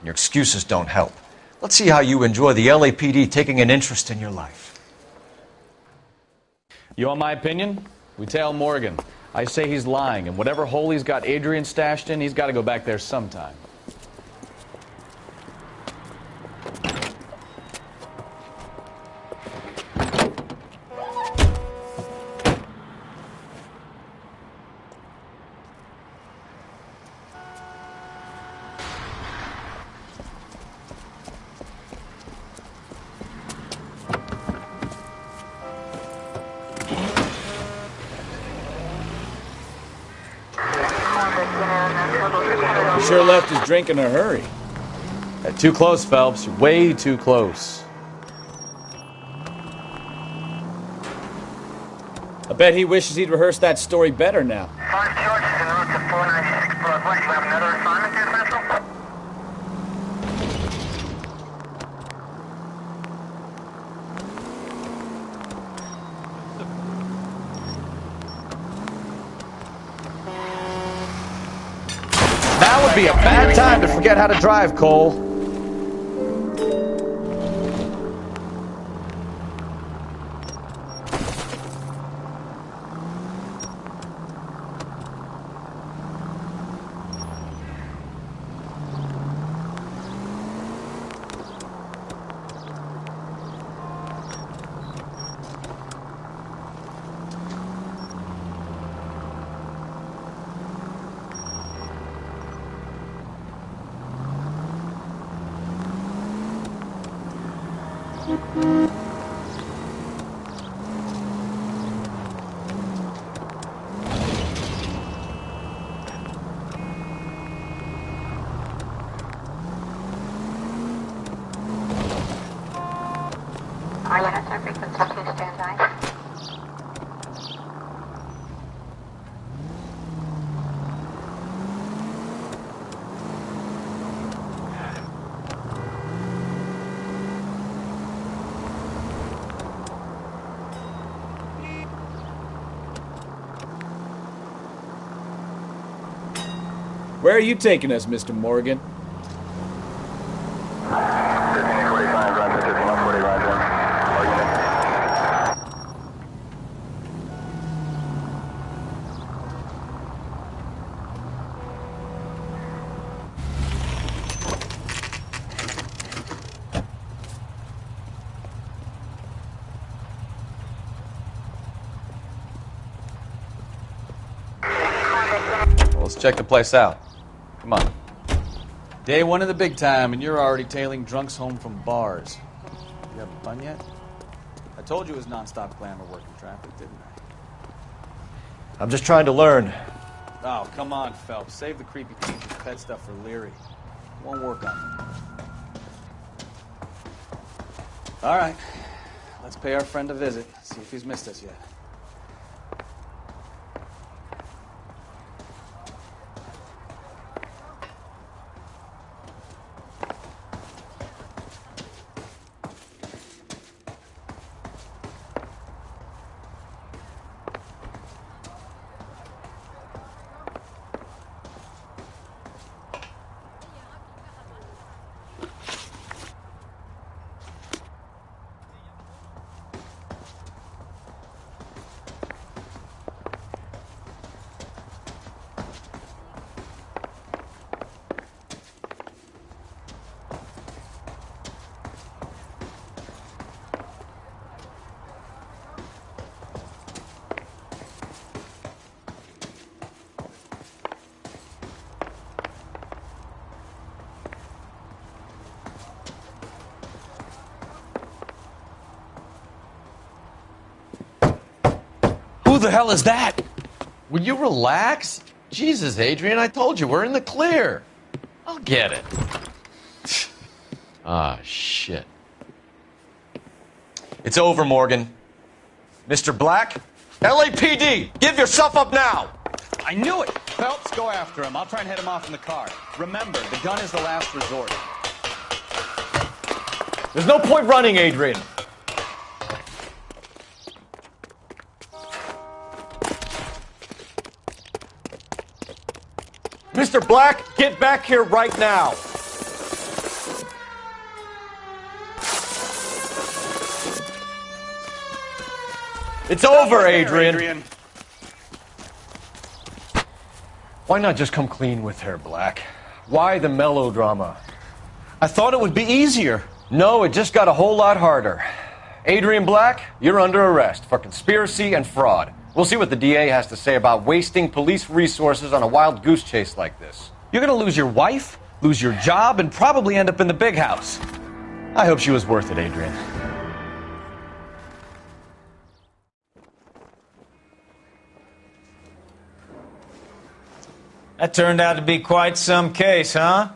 Your excuses don't help. Let's see how you enjoy the LAPD taking an interest in your life. You want my opinion? We tail Morgan. I say he's lying, and whatever hole he's got Adrian stashed in, he's got to go back there sometime. He sure left his drink in a hurry. Too close, Phelps. You're way too close. I bet he wishes he'd rehearsed that story better now. 5 charges en route to 496 Broadway. You have another assignment here, Central? Now would be a bad time to forget how to drive, Cole. Are you on a frequency? Please stand by. Where are you taking us, Mr. Morgan? Well, let's check the place out. Come on. Day one of the big time, and you're already tailing drunks home from bars. You having fun yet? I told you it was non-stop glamour working traffic, didn't I? I'm just trying to learn. Oh, come on, Phelps. Save the creepy teacher's pet stuff for Leary. It won't work on me. All right. Let's pay our friend a visit. See if he's missed us yet. Who the hell is that? Will you relax? Jesus, Adrian, I told you, we're in the clear. I'll get it. Ah, shit. It's over, Morgan. Mr. Black? LAPD! Give yourself up now! I knew it! Phelps, go after him. I'll try and head him off in the car. Remember, the gun is the last resort. There's no point running, Adrian. Mr. Black, get back here right now. It's over, Adrian. Why not just come clean with her, Black? Why the melodrama? I thought it would be easier. No, it just got a whole lot harder. Adrian Black, you're under arrest for conspiracy and fraud. We'll see what the DA has to say about wasting police resources on a wild goose chase like this. You're gonna lose your wife, lose your job, and probably end up in the big house. I hope she was worth it, Adrian. That turned out to be quite some case, huh?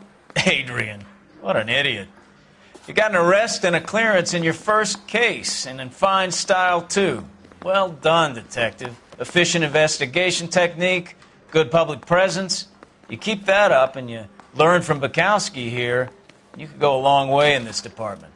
Adrian, what an idiot. You got an arrest and a clearance in your first case, and in fine style, too. Well done, detective. Efficient investigation technique, good public presence. You keep that up and you learn from Bukowski here, you could go a long way in this department.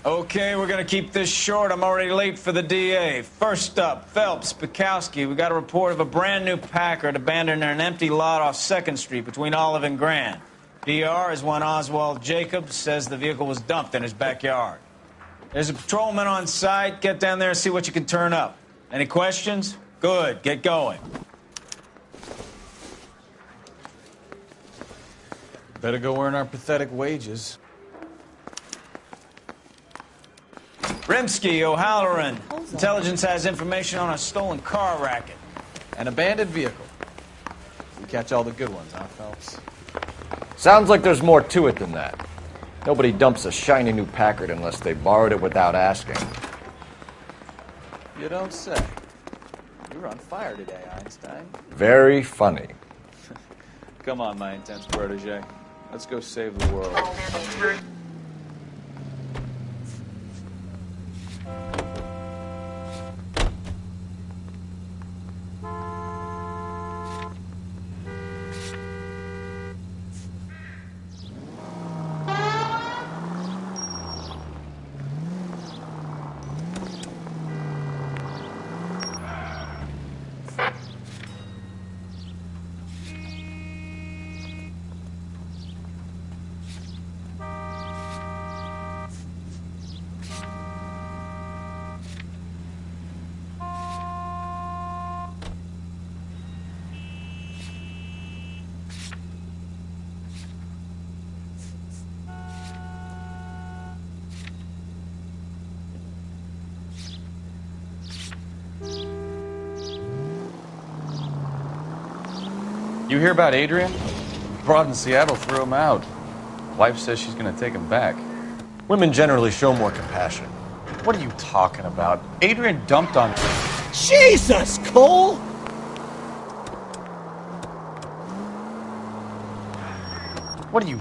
Okay, we're gonna keep this short. I'm already late for the DA. First up, Phelps, Bukowski. We got a report of a brand new Packard abandoned in an empty lot off 2nd Street between Olive and Grand. PR is one Oswald Jacobs says the vehicle was dumped in his backyard. There's a patrolman on site. Get down there and see what you can turn up. Any questions? Good, get going. Better go earn our pathetic wages. Rimsky, O'Halloran. Intelligence has information on a stolen car racket. An abandoned vehicle. We catch all the good ones, huh, Phelps? Sounds like there's more to it than that. Nobody dumps a shiny new Packard unless they borrowed it without asking. You don't say. You were on fire today, Einstein. Very funny. Come on, my intense protege. Let's go save the world. You hear about Adrian? Broad in Seattle threw him out. Wife says she's going to take him back. Women generally show more compassion. What are you talking about? Adrian dumped on... Jesus, Cole! What are you...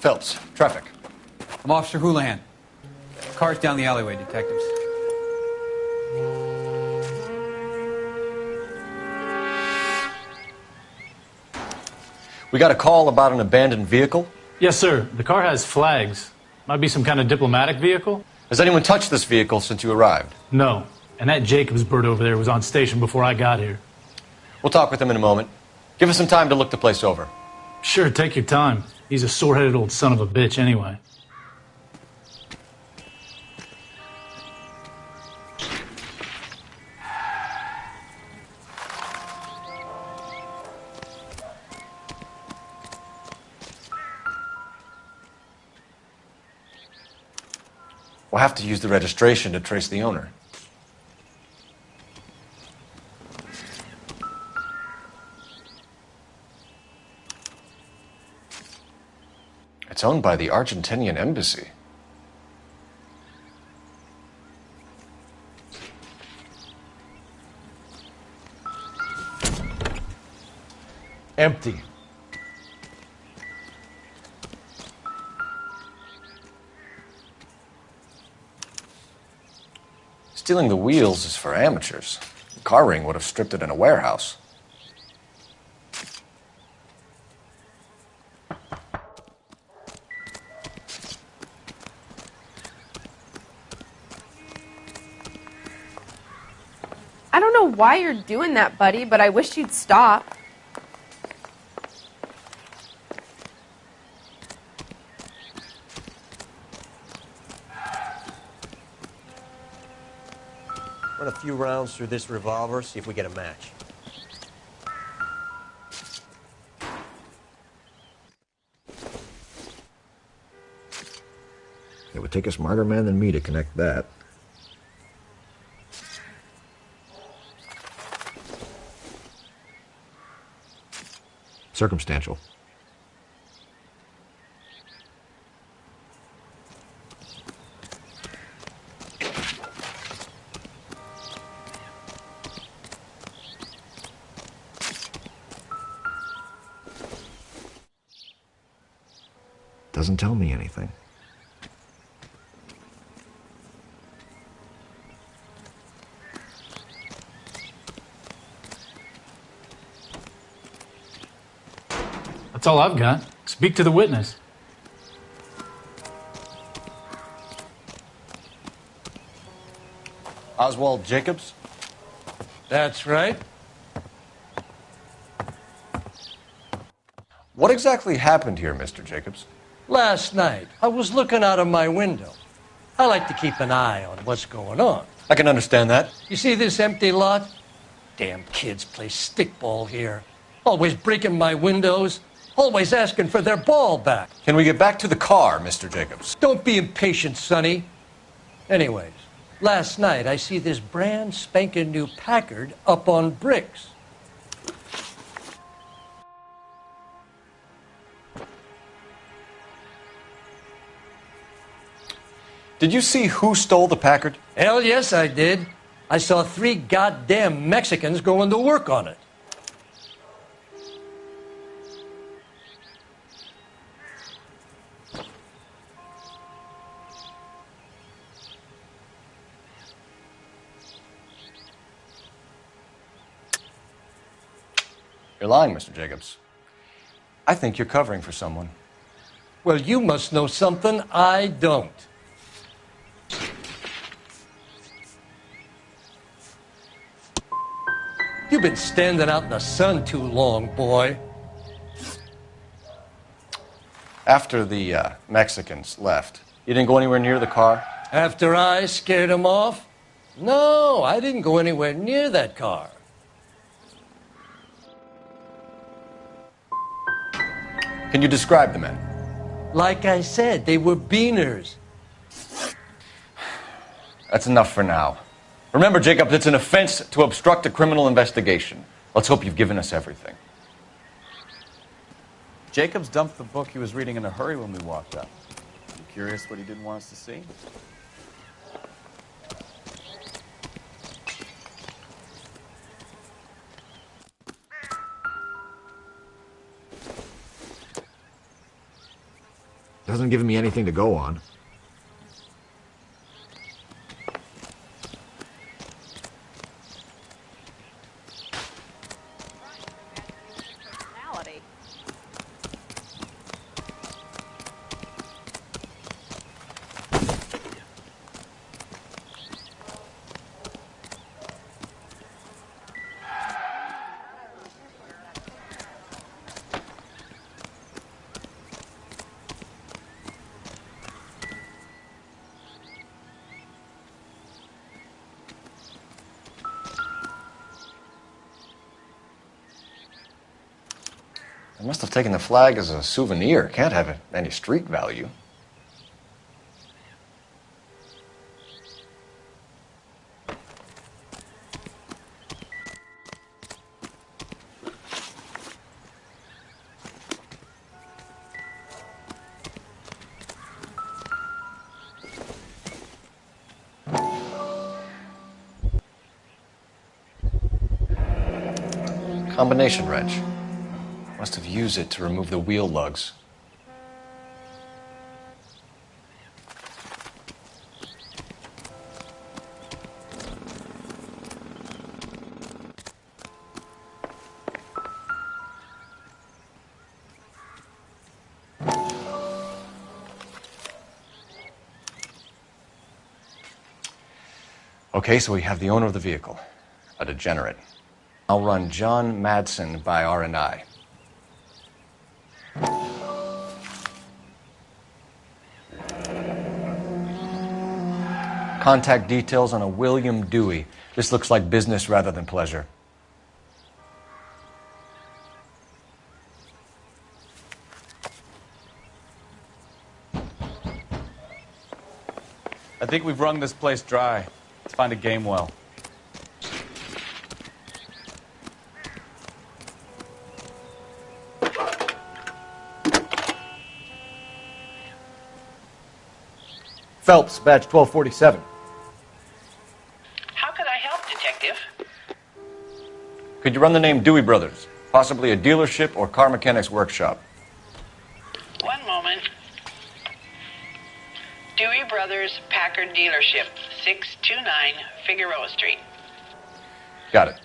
Phelps, traffic. I'm Officer Houlihan. Car's down the alleyway, detectives. We got a call about an abandoned vehicle? Yes, sir. The car has flags. Might be some kind of diplomatic vehicle. Has anyone touched this vehicle since you arrived? No. And that Jacobs bird over there was on station before I got here. We'll talk with him in a moment. Give us some time to look the place over. Sure, take your time. He's a sore-headed old son of a bitch anyway. We'll have to use the registration to trace the owner. It's owned by the Argentinian embassy. Empty. Stealing the wheels is for amateurs. The car ring would have stripped it in a warehouse. I don't know why you're doing that, buddy, but I wish you'd stop. Run a few rounds through this revolver, see if we get a match. It would take a smarter man than me to connect that. Circumstantial. Doesn't tell me anything. That's all I've got. Speak to the witness. Oswald Jacobs? That's right. What exactly happened here, Mr. Jacobs? Last night, I was looking out of my window. I like to keep an eye on what's going on. I can understand that. You see this empty lot? Damn kids play stickball here. Always breaking my windows. Always asking for their ball back. Can we get back to the car, Mr. Jacobs? Don't be impatient, Sonny. Anyways, last night I see this brand spanking new Packard up on bricks. Did you see who stole the Packard? Hell yes, I did. I saw 3 goddamn Mexicans going to work on it. You're lying, Mr. Jacobs. I think you're covering for someone. Well, you must know something I don't. You've been standing out in the sun too long, boy. After the Mexicans left, you didn't go anywhere near the car? After I scared them off? No, I didn't go anywhere near that car. Can you describe the men? Like I said, they were beaners. That's enough for now. Remember, Jacob, it's an offense to obstruct a criminal investigation. Let's hope you've given us everything. Jacobs dumped the book he was reading in a hurry when we walked up. You curious what he didn't want us to see? Doesn't give me anything to go on. I must have taken the flag as a souvenir. Can't have any street value. Combination wrench. Must have used it to remove the wheel lugs. Okay, so we have the owner of the vehicle. a degenerate. I'll run John Madsen by R&I. Contact details on a William Dewey. This looks like business rather than pleasure. I think we've wrung this place dry. Let's find a game well. Phelps, badge 1247. How could I help, Detective? Could you run the name Dewey Brothers? Possibly a dealership or car mechanic's workshop. One moment. Dewey Brothers Packard Dealership, 629 Figueroa Street. Got it.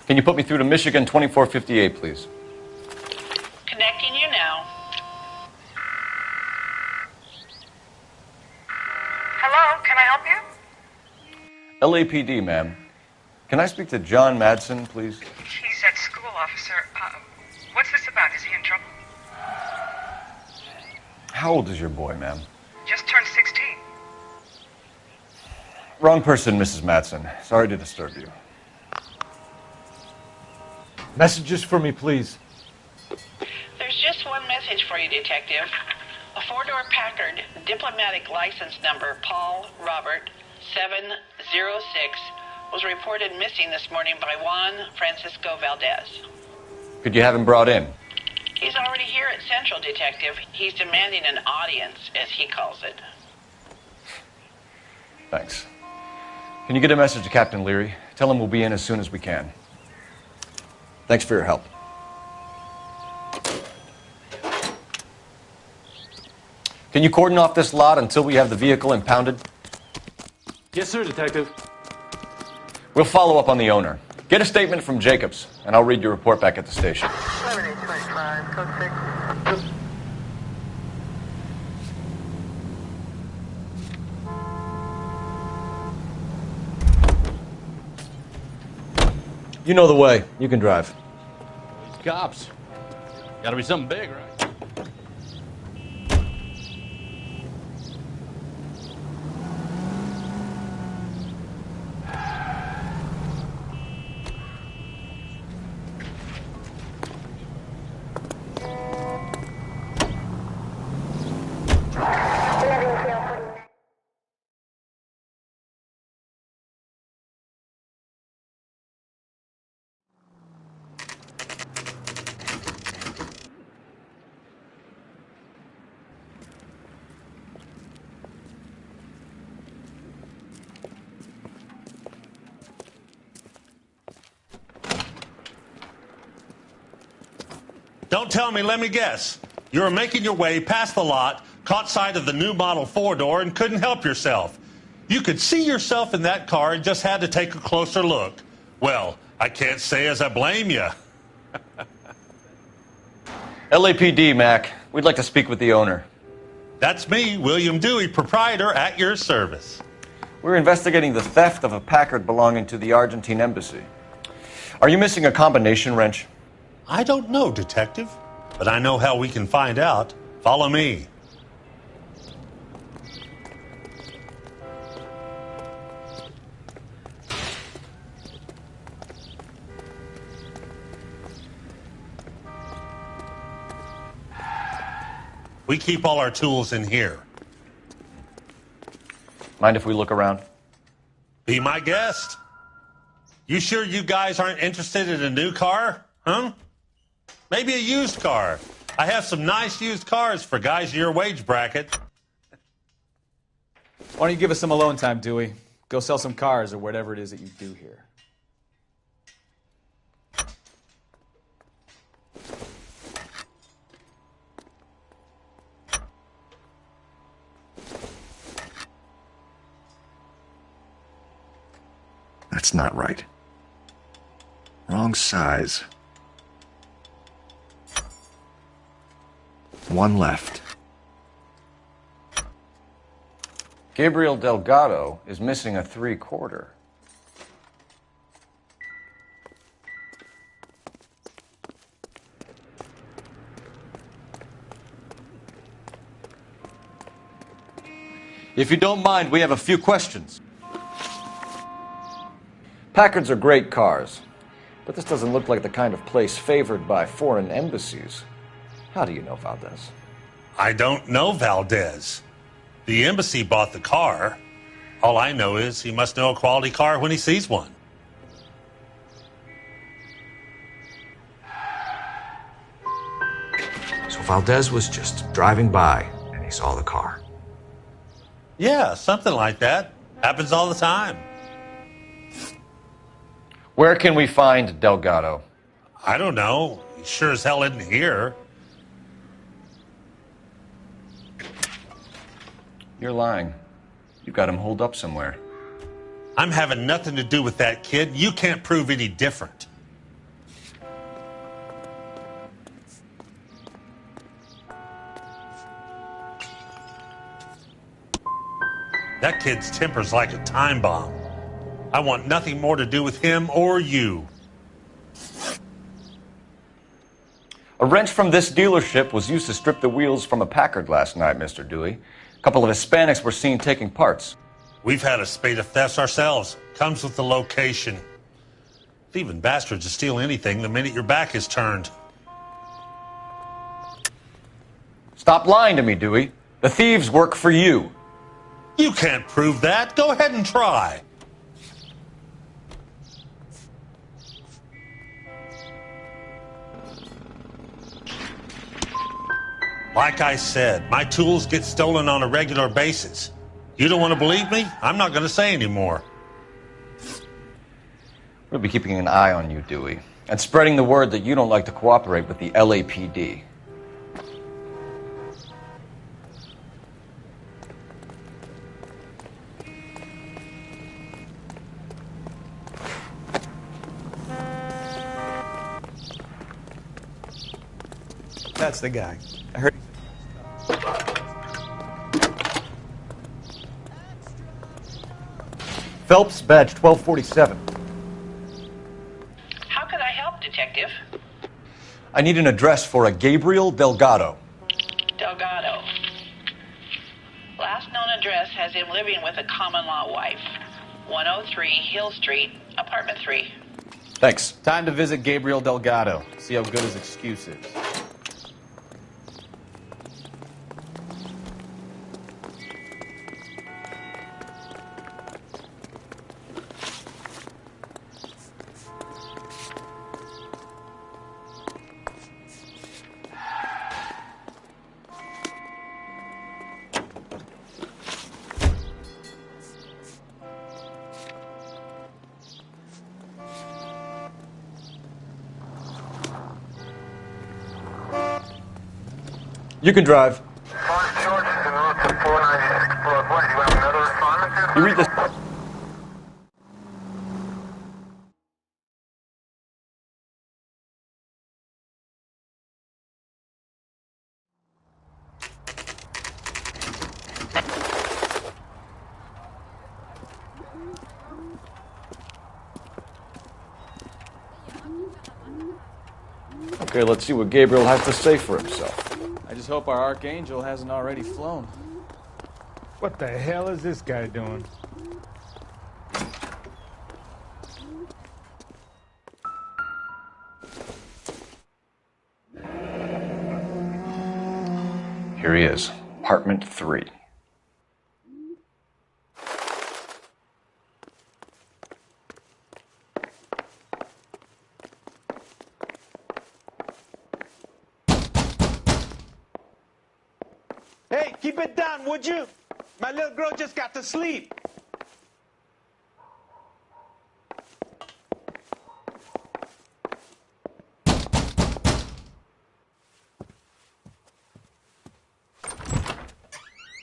Can you put me through to Michigan 2458, please? Connecting you now. Hello, can I help you? LAPD, ma'am. Can I speak to John Madsen, please? He's at school, officer. What's this about? Is he in trouble? How old is your boy, ma'am? Just turned 16. Wrong person, Mrs. Madsen. Sorry to disturb you. Messages for me, please. There's just one message for you, Detective. A four-door Packard, diplomatic license number Paul Robert 706, was reported missing this morning by Juan Francisco Valdez. Could you have him brought in? He's already here at Central, Detective. He's demanding an audience, as he calls it. Thanks. Can you get a message to Captain Leary? Tell him we'll be in as soon as we can. Thanks for your help. Can you cordon off this lot until we have the vehicle impounded? Yes, sir, Detective. We'll follow up on the owner. Get a statement from Jacobs, and I'll read your report back at the station. 7825, code 6. You know the way. You can drive. These cops. Gotta be something big, right? Don't tell me, let me guess. You were making your way past the lot, caught sight of the new model four-door, and couldn't help yourself. You could see yourself in that car and just had to take a closer look. Well, I can't say as I blame you. LAPD, Mac. We'd like to speak with the owner. That's me, William Dewey, proprietor, at your service. We're investigating the theft of a Packard belonging to the Argentine embassy. Are you missing a combination wrench? I don't know, Detective, but I know how we can find out. Follow me. We keep all our tools in here. Mind if we look around? Be my guest. You sure you guys aren't interested in a new car? Huh? Maybe a used car. I have some nice used cars for guys in your wage bracket. Why don't you give us some alone time, Dewey? Go sell some cars or whatever it is that you do here. That's not right. Wrong size. One left. Gabriel Delgado is missing a 3/4. If you don't mind, we have a few questions. Packards are great cars, but this doesn't look like the kind of place favored by foreign embassies. How do you know Valdez? I don't know Valdez. The embassy bought the car. All I know is he must know a quality car when he sees one. So Valdez was just driving by and he saw the car. Yeah, something like that. Happens all the time. Where can we find Delgado? I don't know. He sure as hell isn't here. You're lying. You got him holed up somewhere. I'm having nothing to do with that kid. You can't prove any different. That kid's temper's like a time bomb. I want nothing more to do with him or you. A wrench from this dealership was used to strip the wheels from a Packard last night, Mr. Dewey. A couple of Hispanics were seen taking parts. We've had a spate of thefts ourselves. Comes with the location. Thieving bastards to steal anything the minute your back is turned. Stop lying to me, Dewey. The thieves work for you. You can't prove that. Go ahead and try. Like I said, my tools get stolen on a regular basis. You don't want to believe me? I'm not going to say anymore. We'll be keeping an eye on you, Dewey, and spreading the word that you don't like to cooperate with the LAPD. That's the guy. I heard. Phelps, badge 1247. How can I help, Detective? I need an address for a Gabriel Delgado. Delgado. Last known address has him living with a common-law wife. 103 Hill Street, apartment 3. Thanks. Time to visit Gabriel Delgado. See how good his excuse is. You can drive. You read this. Okay, let's see what Gabriel has to say for himself. I just hope our Archangel hasn't already flown. What the hell is this guy doing? Here he is, apartment 3. Hey, keep it down, would you? My little girl just got to sleep.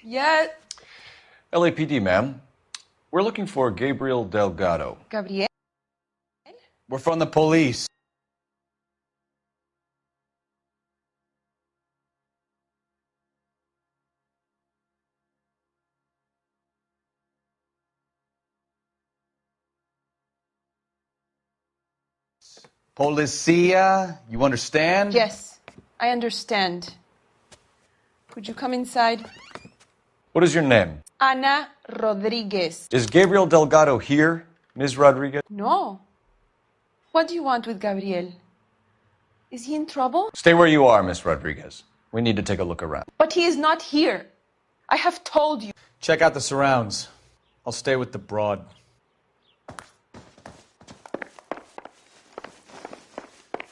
Yet. LAPD, ma'am. We're looking for Gabriel Delgado. Gabriel? We're from the police. Policia, you understand? Yes, I understand. Could you come inside? What is your name? Ana Rodriguez. Is Gabriel Delgado here, Ms. Rodriguez? No. What do you want with Gabriel? Is he in trouble? Stay where you are, Miss Rodriguez. We need to take a look around. But he is not here. I have told you. Check out the surrounds. I'll stay with the broad.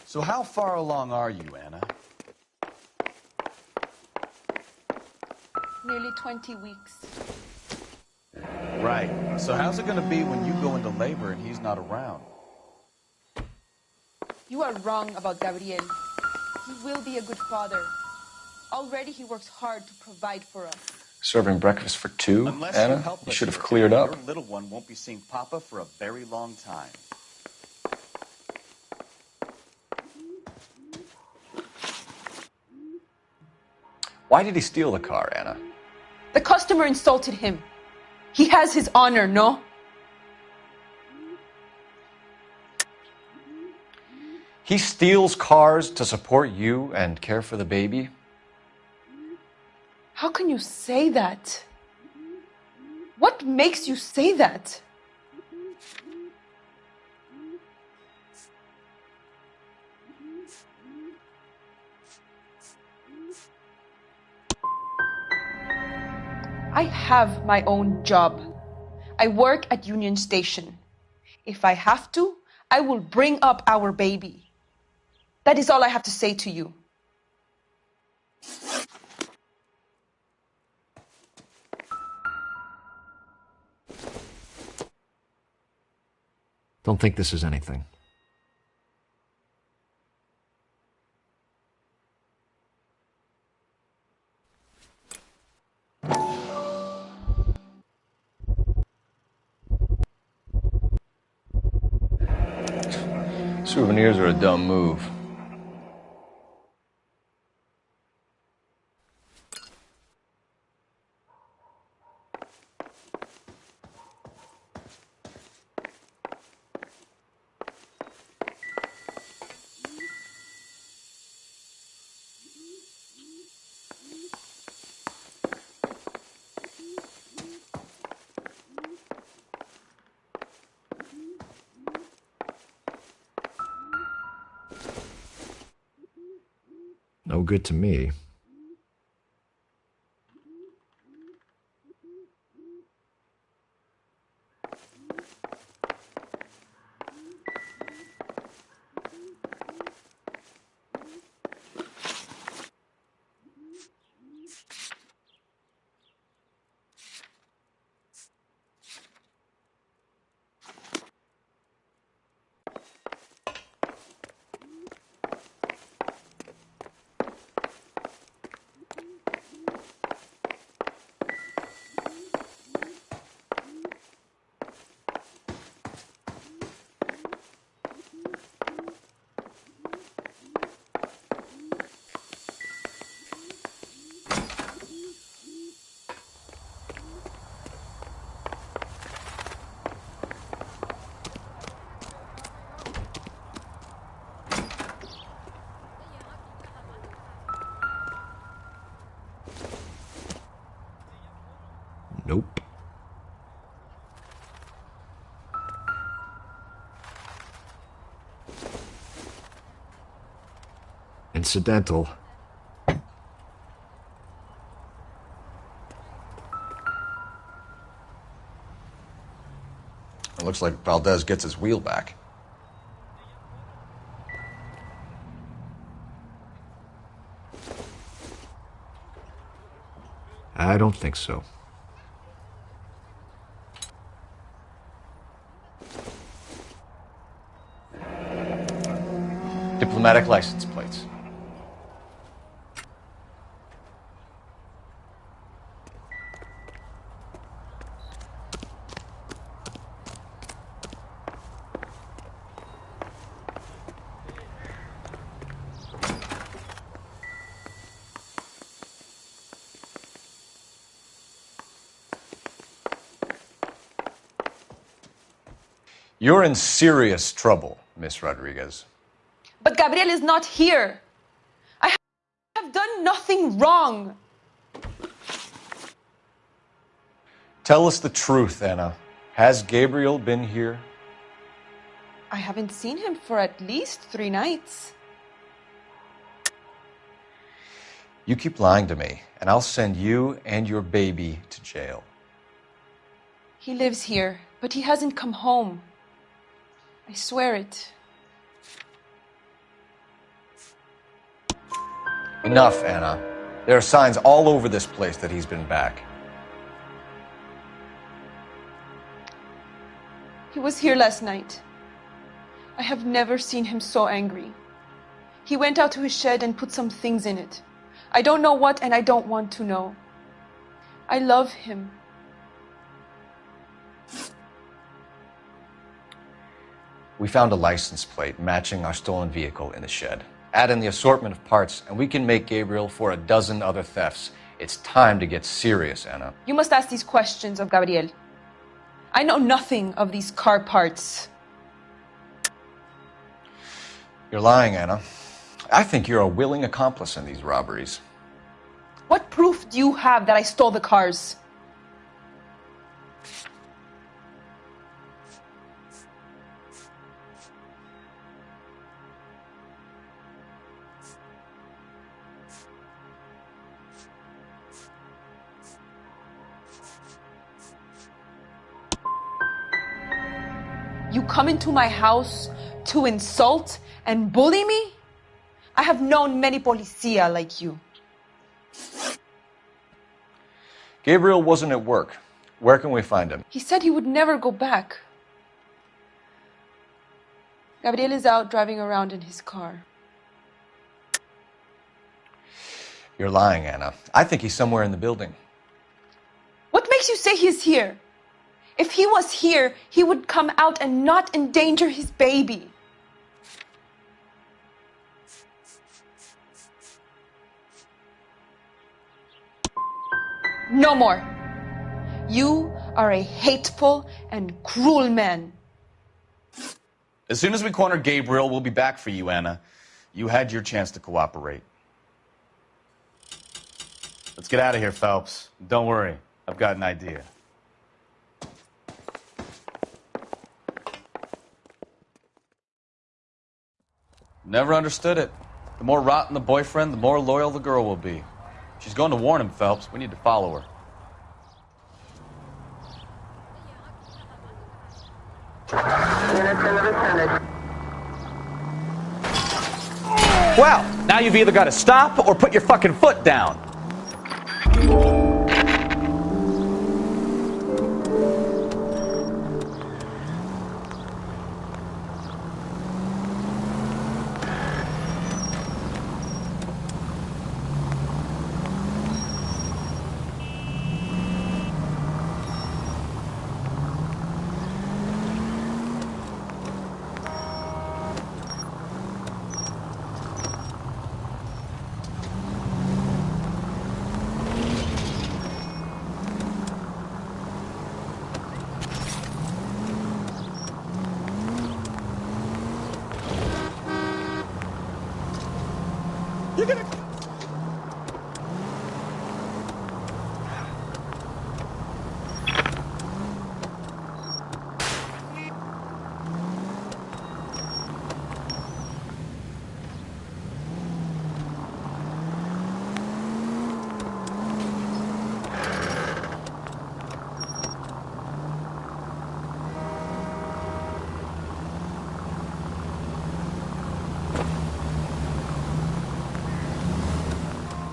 So how far along are you, Anna? Nearly 20 weeks. Right. So how's it going to be when you go into labor and he's not around? You are wrong about Gabriel. He will be a good father. Already he works hard to provide for us. Serving breakfast for two, Unless Anna? help You us should have here, cleared up. Your little one won't be seeing Papa for a very long time. Why did he steal the car, Anna? The customer insulted him. He has his honor, no? He steals cars to support you and care for the baby? How can you say that? What makes you say that? I have my own job. I work at Union Station. If I have to, I will bring up our baby. That is all I have to say to you. Don't think this is anything. Souvenirs are a dumb move. No good to me. Nope. Incidental. It looks like Valdez gets his wheel back. I don't think so. Diplomatic license plates. You're in serious trouble, Miss Rodriguez. But Gabriel is not here. I have done nothing wrong. Tell us the truth, Anna. Has Gabriel been here? I haven't seen him for at least 3 nights. You keep lying to me, and I'll send you and your baby to jail. He lives here, but he hasn't come home. I swear it. Enough, Anna. There are signs all over this place that he's been back. He was here last night. I have never seen him so angry. He went out to his shed and put some things in it. I don't know what, and I don't want to know. I love him. We found a license plate matching our stolen vehicle in the shed. Add in the assortment of parts, and we can make Gabriel for a dozen other thefts. It's time to get serious, Anna. You must ask these questions of Gabriel. I know nothing of these car parts. You're lying, Anna. I think you're a willing accomplice in these robberies. What proof do you have that I stole the cars? You come into my house to insult and bully me? I have known many policia like you. Gabriel wasn't at work. Where can we find him? He said he would never go back. Gabriel is out driving around in his car. You're lying, Anna. I think he's somewhere in the building. What makes you say he's here? If he was here, he would come out and not endanger his baby. No more. You are a hateful and cruel man. As soon as we corner Gabriel, we'll be back for you, Anna. You had your chance to cooperate. Let's get out of here, Phelps. Don't worry, I've got an idea. Never understood it. The more rotten the boyfriend, the more loyal the girl will be. She's going to warn him, Phelps. We need to follow her. Well, now you've either got to stop or put your fucking foot down.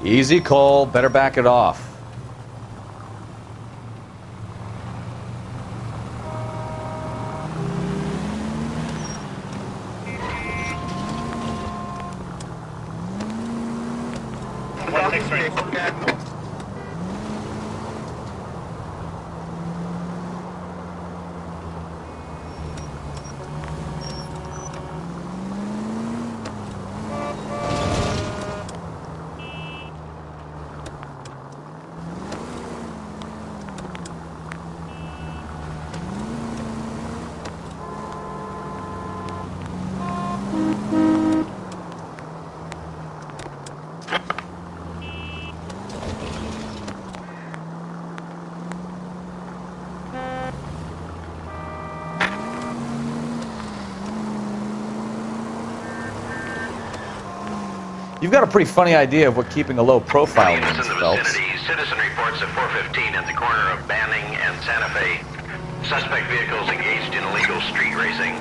Easy, Cole. Better back it off. You've got a pretty funny idea of what keeping a low profile Units means, in the Phelps. vicinity. Citizen reports at 415 at the corner of Banning and Santa Fe. Suspect vehicles engaged in illegal street racing.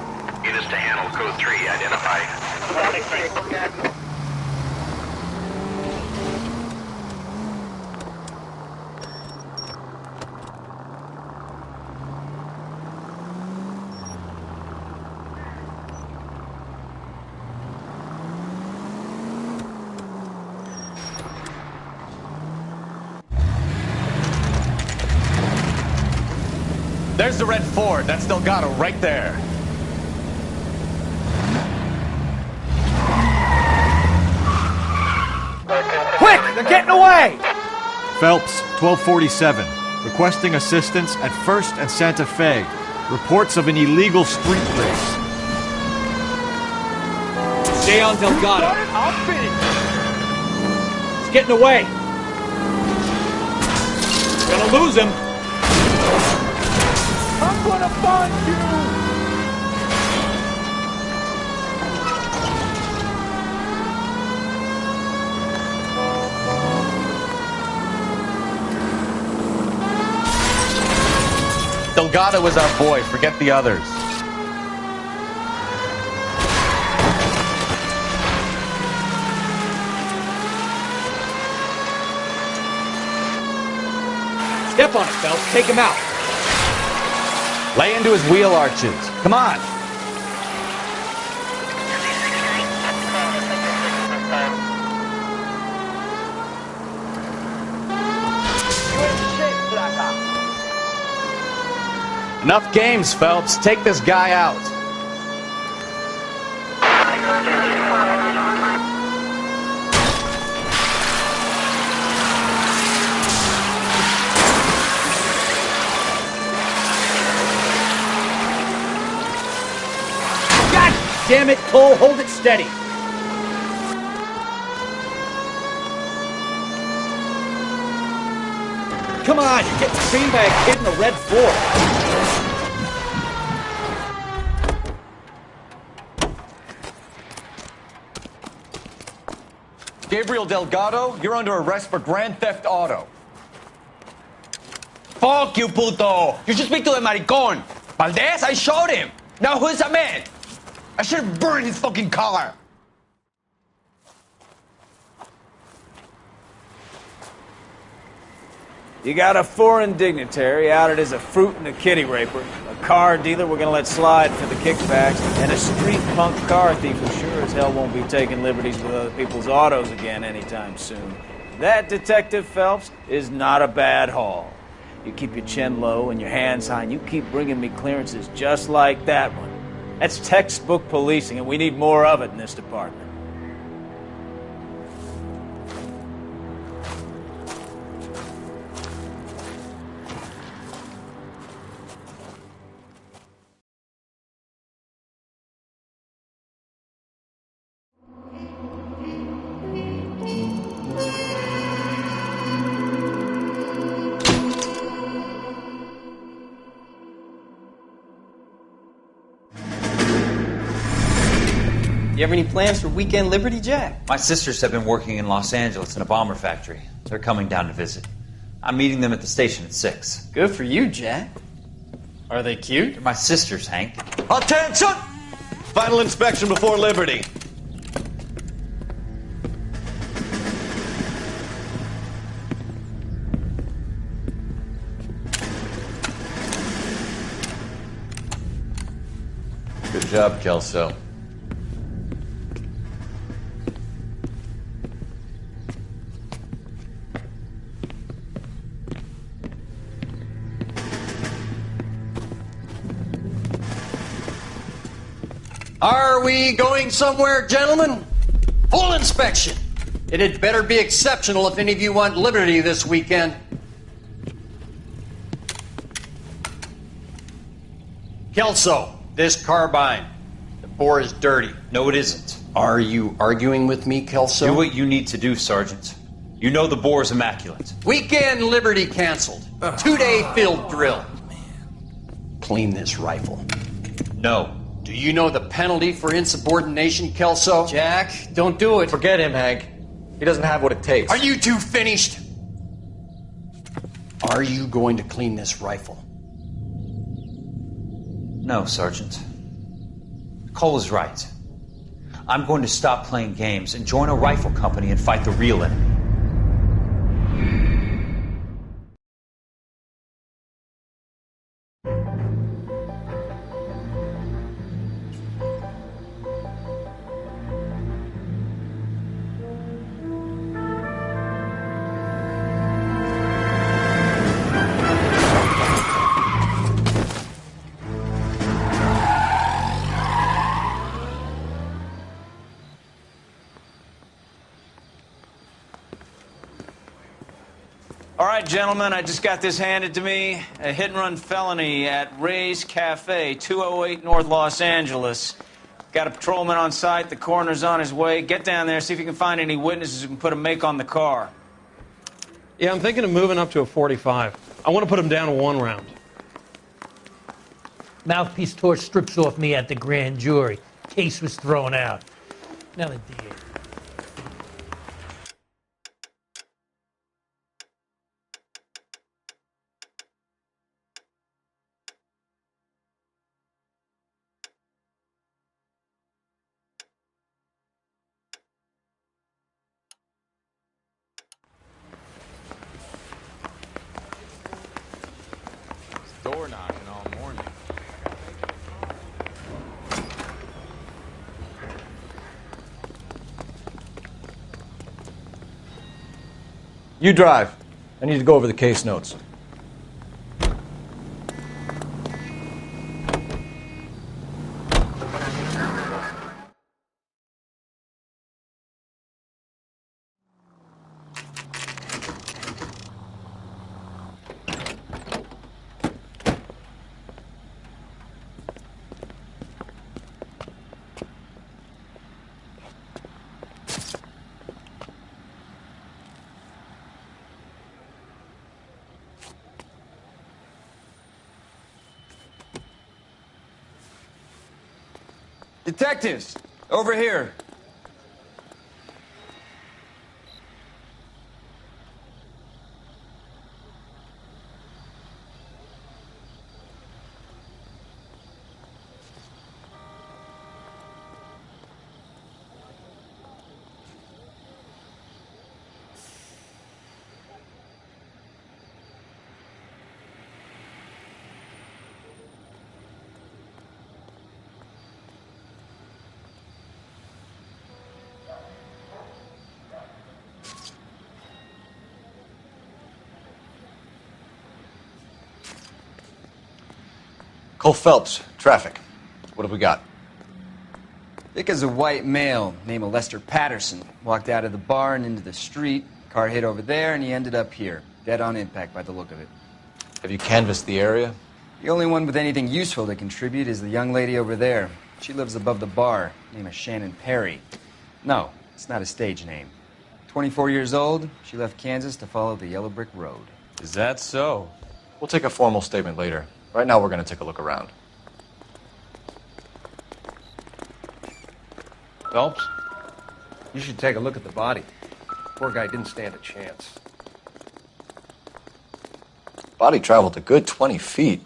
Units to handle code 3 identified. There's the red Ford. That's Delgado right there. Quick! They're getting away! Phelps, 1247. Requesting assistance at 1st and Santa Fe. Reports of an illegal street race. Stay on Delgado. I'll finish. He's getting away. Gonna lose him. I'm gonna find you! Delgado is our boy. Forget the others. Step on it, Phelps. Take him out. Lay into his wheel arches. Come on. Enough games, Phelps. Take this guy out. God damn it, Cole. Hold it steady. Come on, you're getting the beanbag kid in a red Ford. Gabriel Delgado, you're under arrest for grand theft auto. Fuck you, puto! You should speak to the maricon. Valdez, I showed him. Now who's the man? I should have burned his fucking car. You got a foreign dignitary outed as a fruit and a kitty raper, a car dealer we're gonna let slide for the kickbacks, and a street punk car thief who sure as hell won't be taking liberties with other people's autos again anytime soon. That, Detective Phelps, is not a bad haul. You keep your chin low and your hands high, and you keep bringing me clearances just like that one. That's textbook policing, and we need more of it in this department. You have any plans for weekend Liberty, Jack? My sisters have been working in Los Angeles in a bomber factory. They're coming down to visit. I'm meeting them at the station at 6. Good for you, Jack. Are they cute? They're my sisters, Hank. Attention! Final inspection before Liberty. Good job, Kelso. Are we going somewhere, gentlemen? Full inspection. It had better be exceptional if any of you want liberty this weekend. Kelso, this carbine. The bore is dirty. No, it isn't. Are you arguing with me, Kelso? Do what you need to do, Sergeant. You know the bore is immaculate. Weekend liberty canceled. 2-day field drill. Clean this rifle. No. Do you know the penalty for insubordination, Kelso? Jack, don't do it. Forget him, Hank. He doesn't have what it takes. Are you two finished? Are you going to clean this rifle? No, Sergeant. Cole is right. I'm going to stop playing games and join a rifle company and fight the real enemy. All right, gentlemen, I just got this handed to me. A hit-and-run felony at Ray's Cafe, 208 North Los Angeles. Got a patrolman on site. The coroner's on his way. Get down there, see if you can find any witnesses who can put a make on the car. Yeah, I'm thinking of moving up to a 45. I want to put him down to 1 round. Mouthpiece tore strips off me at the grand jury. Case was thrown out. Now the DA. Door knocking all morning. You drive. I need to go over the case notes. Detectives, over here. Cole Phelps, traffic. What have we got? Dick is a white male named Lester Patterson. Walked out of the bar and into the street. Car hit over there, and he ended up here. Dead on impact by the look of it. Have you canvassed the area? The only one with anything useful to contribute is the young lady over there. She lives above the bar. Name is Shannon Perry. No, it's not a stage name. 24 years old, she left Kansas to follow the Yellow Brick Road. Is that so? We'll take a formal statement later. Right now, we're going to take a look around. Phelps, you should take a look at the body. Poor guy didn't stand a chance. Body traveled a good 20 feet.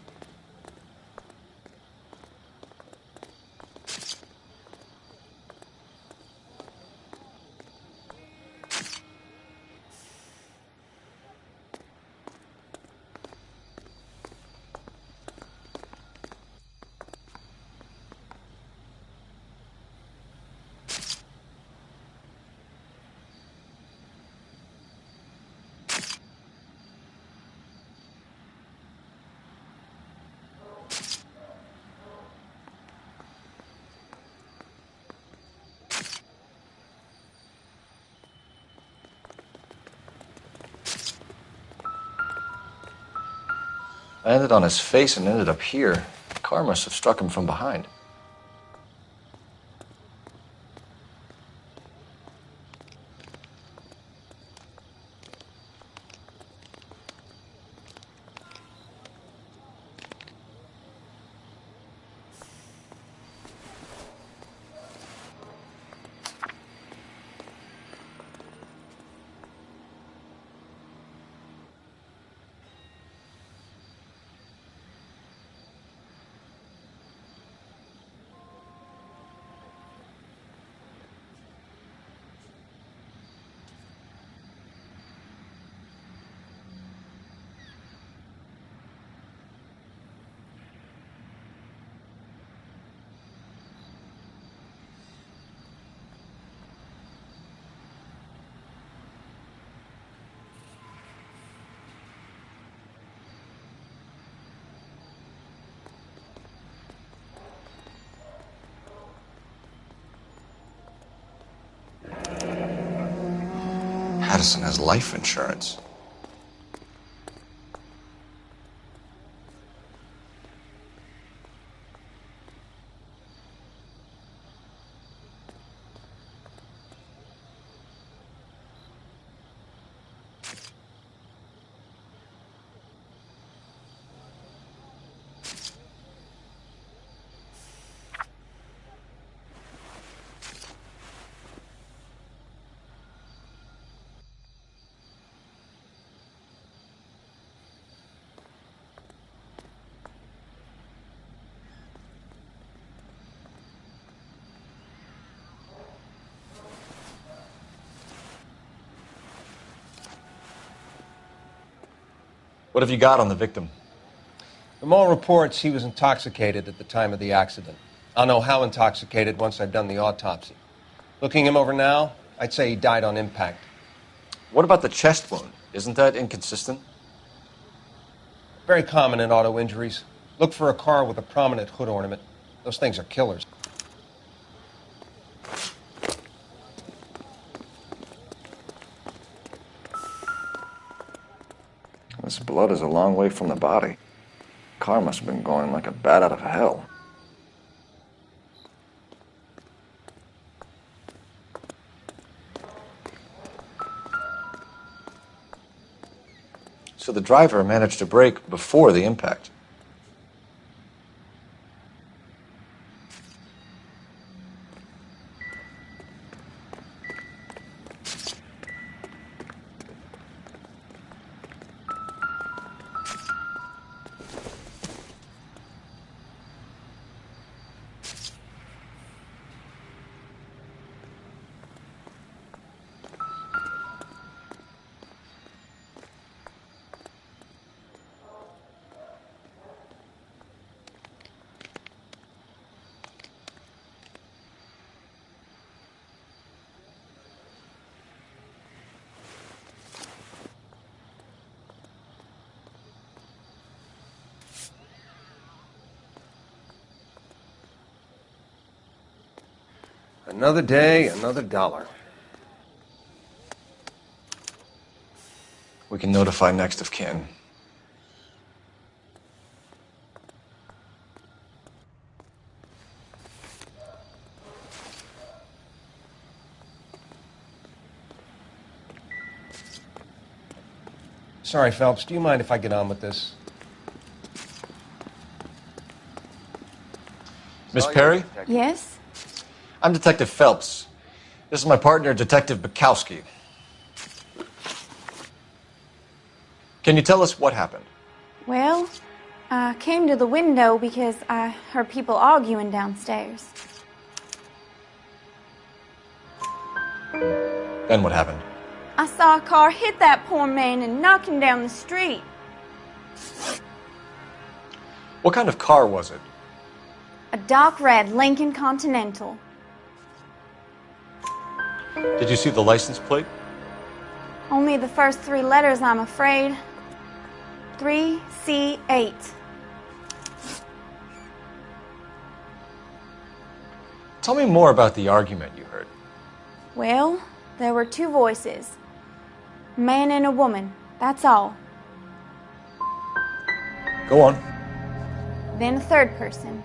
I landed on his face and ended up here. The car must have struck him from behind. Madison has life insurance. What have you got on the victim? From all reports, he was intoxicated at the time of the accident. I'll know how intoxicated once I've done the autopsy. Looking him over now, I'd say he died on impact. What about the chest wound? Isn't that inconsistent? Very common in auto injuries. Look for a car with a prominent hood ornament. Those things are killers. This blood is a long way from the body. Car must have been going like a bat out of hell. So the driver managed to brake before the impact. Another day, another dollar. We can notify next of kin. Sorry, Phelps, do you mind if I get on with this? Miss Perry? Yes? I'm Detective Phelps. This is my partner, Detective Bukowski. Can you tell us what happened? Well, I came to the window because I heard people arguing downstairs. Then what happened? I saw a car hit that poor man and knock him down the street. What kind of car was it? A dark red Lincoln Continental. Did you see the license plate? Only the first three letters, I'm afraid. 3C8. Tell me more about the argument you heard. Well, there were two voices. A man and a woman, that's all. Go on. Then a third person.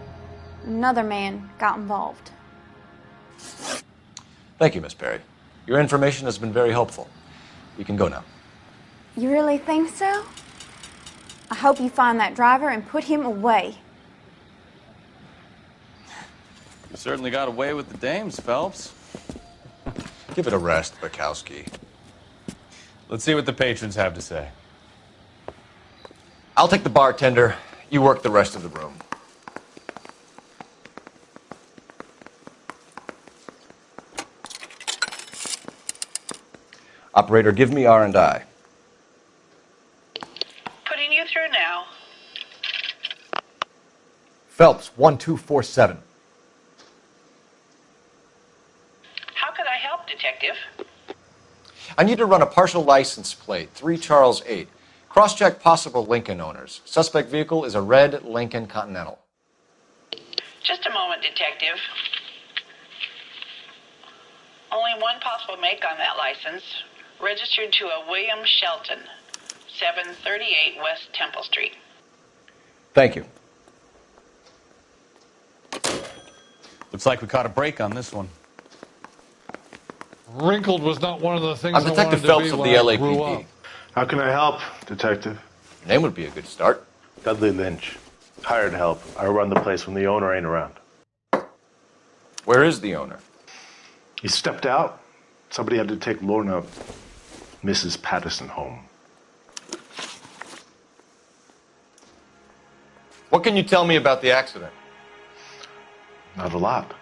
Another man got involved. Thank you, Miss Perry. Your information has been very helpful. You can go now. You really think so? I hope you find that driver and put him away. You certainly got away with the dames, Phelps. Give it a rest, Bukowski. Let's see what the patrons have to say. I'll take the bartender. You work the rest of the room. Operator, give me R&I. Putting you through now. Phelps, 1247. How could I help, Detective? I need to run a partial license plate, 3 Charles 8. Cross-check possible Lincoln owners. Suspect vehicle is a red Lincoln Continental. Just a moment, Detective. Only one possible make on that license. registered to a William Shelton, 738 West Temple Street. Thank you. Looks like we caught a break on this one. Wrinkled was not one of the things I'm Detective Phelps of the LAPD. How can I help, Detective? Your name would be a good start. Dudley Lynch. Hired help. I run the place when the owner ain't around. Where is the owner? He stepped out. Somebody had to take Lorna, Mrs. Patterson, home. What can you tell me about the accident? Not a lot.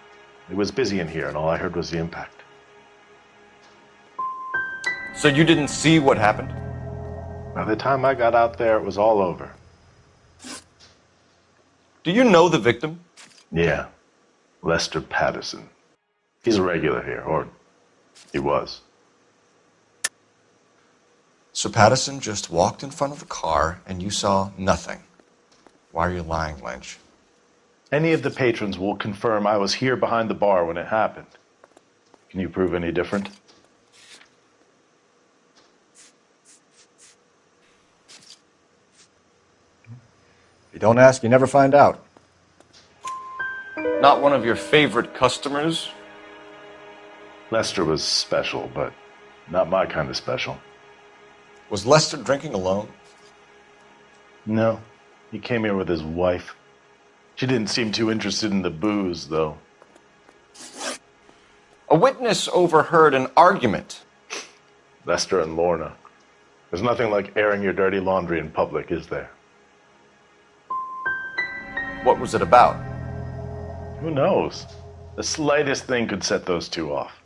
It was busy in here, and all I heard was the impact. So you didn't see what happened? By the time I got out there, it was all over. Do you know the victim? Yeah. Lester Patterson. He's a regular here, or he was. So Patterson just walked in front of the car and you saw nothing. Why are you lying, Lynch? Any of the patrons will confirm I was here behind the bar when it happened. Can you prove any different? If you don't ask, you never find out. Not one of your favorite customers? Lester was special, but not my kind of special. Was Lester drinking alone? No. He came here with his wife. She didn't seem too interested in the booze, though. A witness overheard an argument. Lester and Lorna. There's nothing like airing your dirty laundry in public, is there? What was it about? Who knows? The slightest thing could set those two off.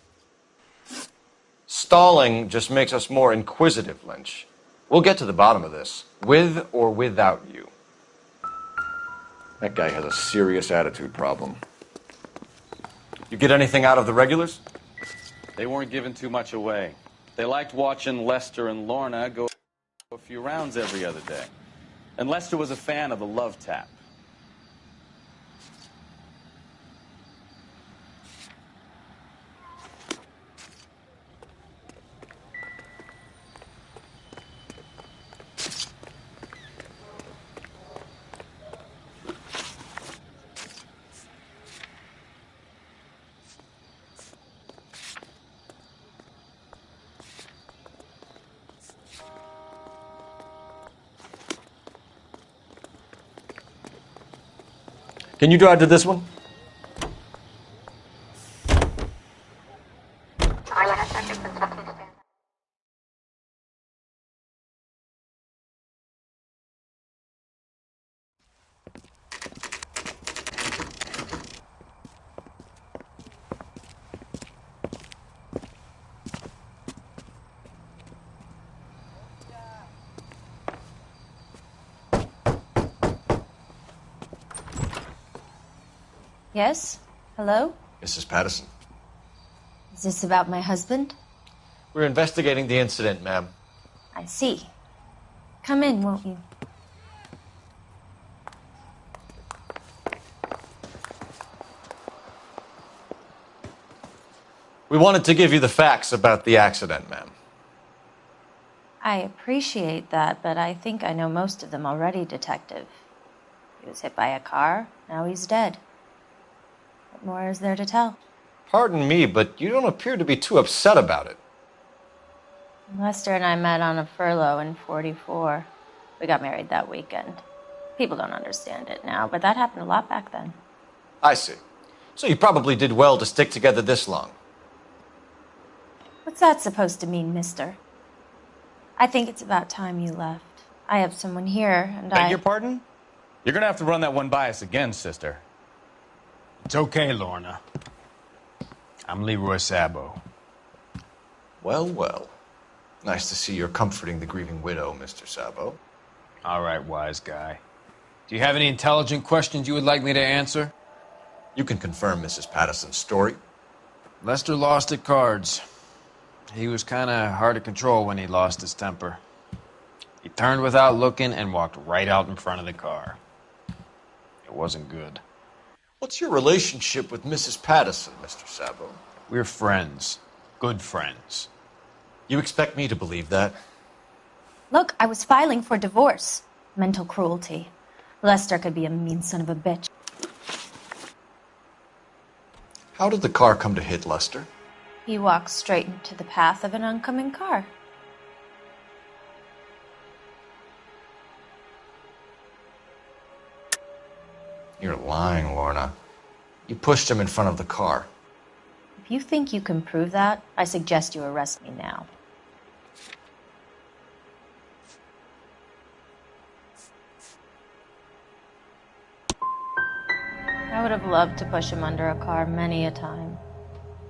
Stalling just makes us more inquisitive, Lynch. We'll get to the bottom of this, with or without you. That guy has a serious attitude problem. You get anything out of the regulars? They weren't giving too much away. They liked watching Lester and Lorna go a few rounds every other day. And Lester was a fan of the love tap. Can you drive to this one? Yes? Hello? Mrs. Patterson. Is this about my husband? We're investigating the incident, ma'am. I see. Come in, won't you? We wanted to give you the facts about the accident, ma'am. I appreciate that, but I think I know most of them already, Detective. He was hit by a car, now he's dead. What more is there to tell? Pardon me, but you don't appear to be too upset about it. Lester and I met on a furlough in '44. We got married that weekend. People don't understand it now, but that happened a lot back then. I see. So you probably did well to stick together this long. What's that supposed to mean, mister? I think it's about time you left. I have someone here, and Beg your pardon? You're gonna have to run that one by us again, sister. It's okay, Lorna. I'm Leroy Sabo. Well, well. Nice to see you're comforting the grieving widow, Mr. Sabo. All right, wise guy. Do you have any intelligent questions you would like me to answer? You can confirm Mrs. Patterson's story. Lester lost at cards. He was kind of hard to control when he lost his temper. He turned without looking and walked right out in front of the car. It wasn't good. What's your relationship with Mrs. Patterson, Mr. Sabo? We're friends. Good friends. You expect me to believe that? Look, I was filing for divorce. Mental cruelty. Lester could be a mean son of a bitch. How did the car come to hit Lester? He walks straight into the path of an oncoming car. You're lying, Lorna. You pushed him in front of the car. If you think you can prove that, I suggest you arrest me now. I would have loved to push him under a car many a time,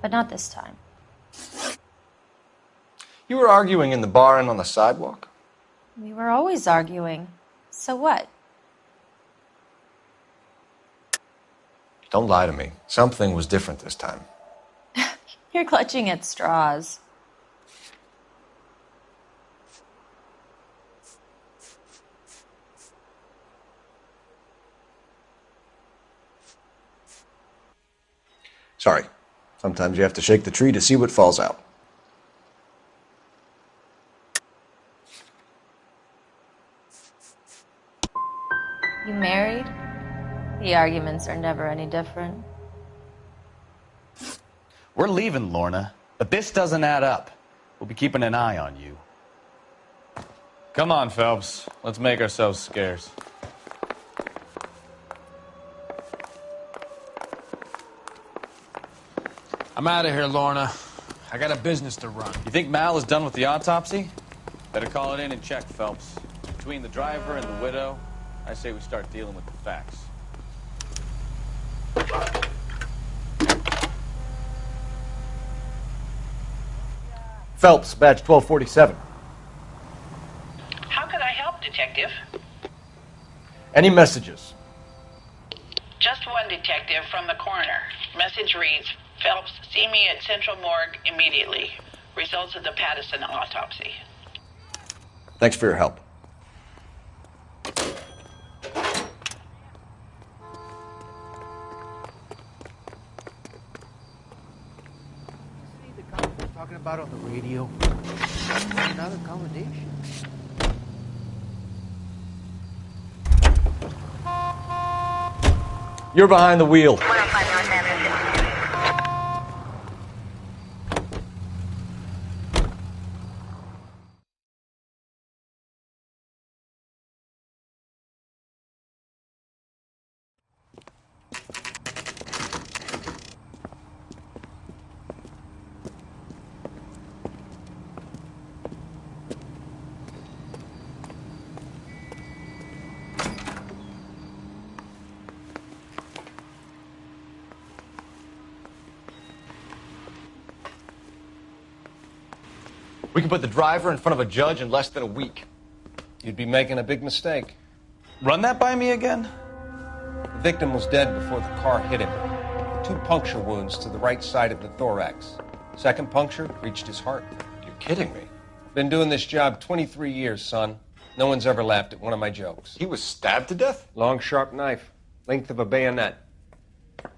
but not this time. You were arguing in the bar and on the sidewalk? We were always arguing. So what? Don't lie to me. Something was different this time. You're clutching at straws. Sorry. Sometimes you have to shake the tree to see what falls out. You married? The arguments are never any different. We're leaving, Lorna, but this doesn't add up. We'll be keeping an eye on you. Come on, Phelps. Let's make ourselves scarce. I'm out of here, Lorna. I got a business to run. You think Mal is done with the autopsy? Better call it in and check, Phelps. Between the driver and the widow, I say we start dealing with the facts. Phelps, badge 1247. How could I help, Detective? Any messages? Just one, Detective, from the coroner. Message reads, Phelps, see me at Central Morgue immediately. Results of the Pattison autopsy. Thanks for your help. Talking about on the radio. Another accommodation. You're behind the wheel. We can put the driver in front of a judge in less than a week. You'd be making a big mistake. Run that by me again? The victim was dead before the car hit him. 2 puncture wounds to the right side of the thorax. Second puncture reached his heart. You're kidding me. Been doing this job 23 years, son. No one's ever laughed at one of my jokes. He was stabbed to death? Long, sharp knife. Length of a bayonet.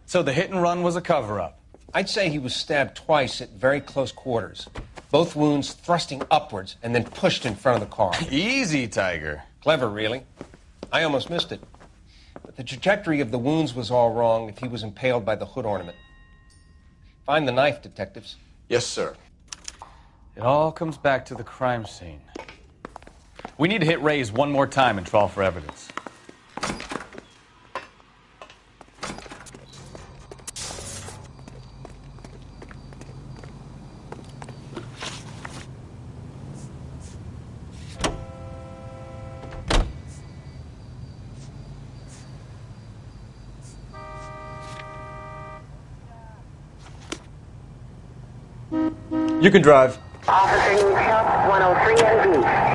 So the hit and run was a cover-up? I'd say he was stabbed twice at very close quarters. Both wounds thrusting upwards and then pushed in front of the car. Easy, Tiger. Clever, really. I almost missed it. But the trajectory of the wounds was all wrong if he was impaled by the hood ornament. Find the knife, detectives. Yes, sir. It all comes back to the crime scene. We need to hit Ray's one more time and trawl for evidence. You can drive. Officer needs help, 103 NV.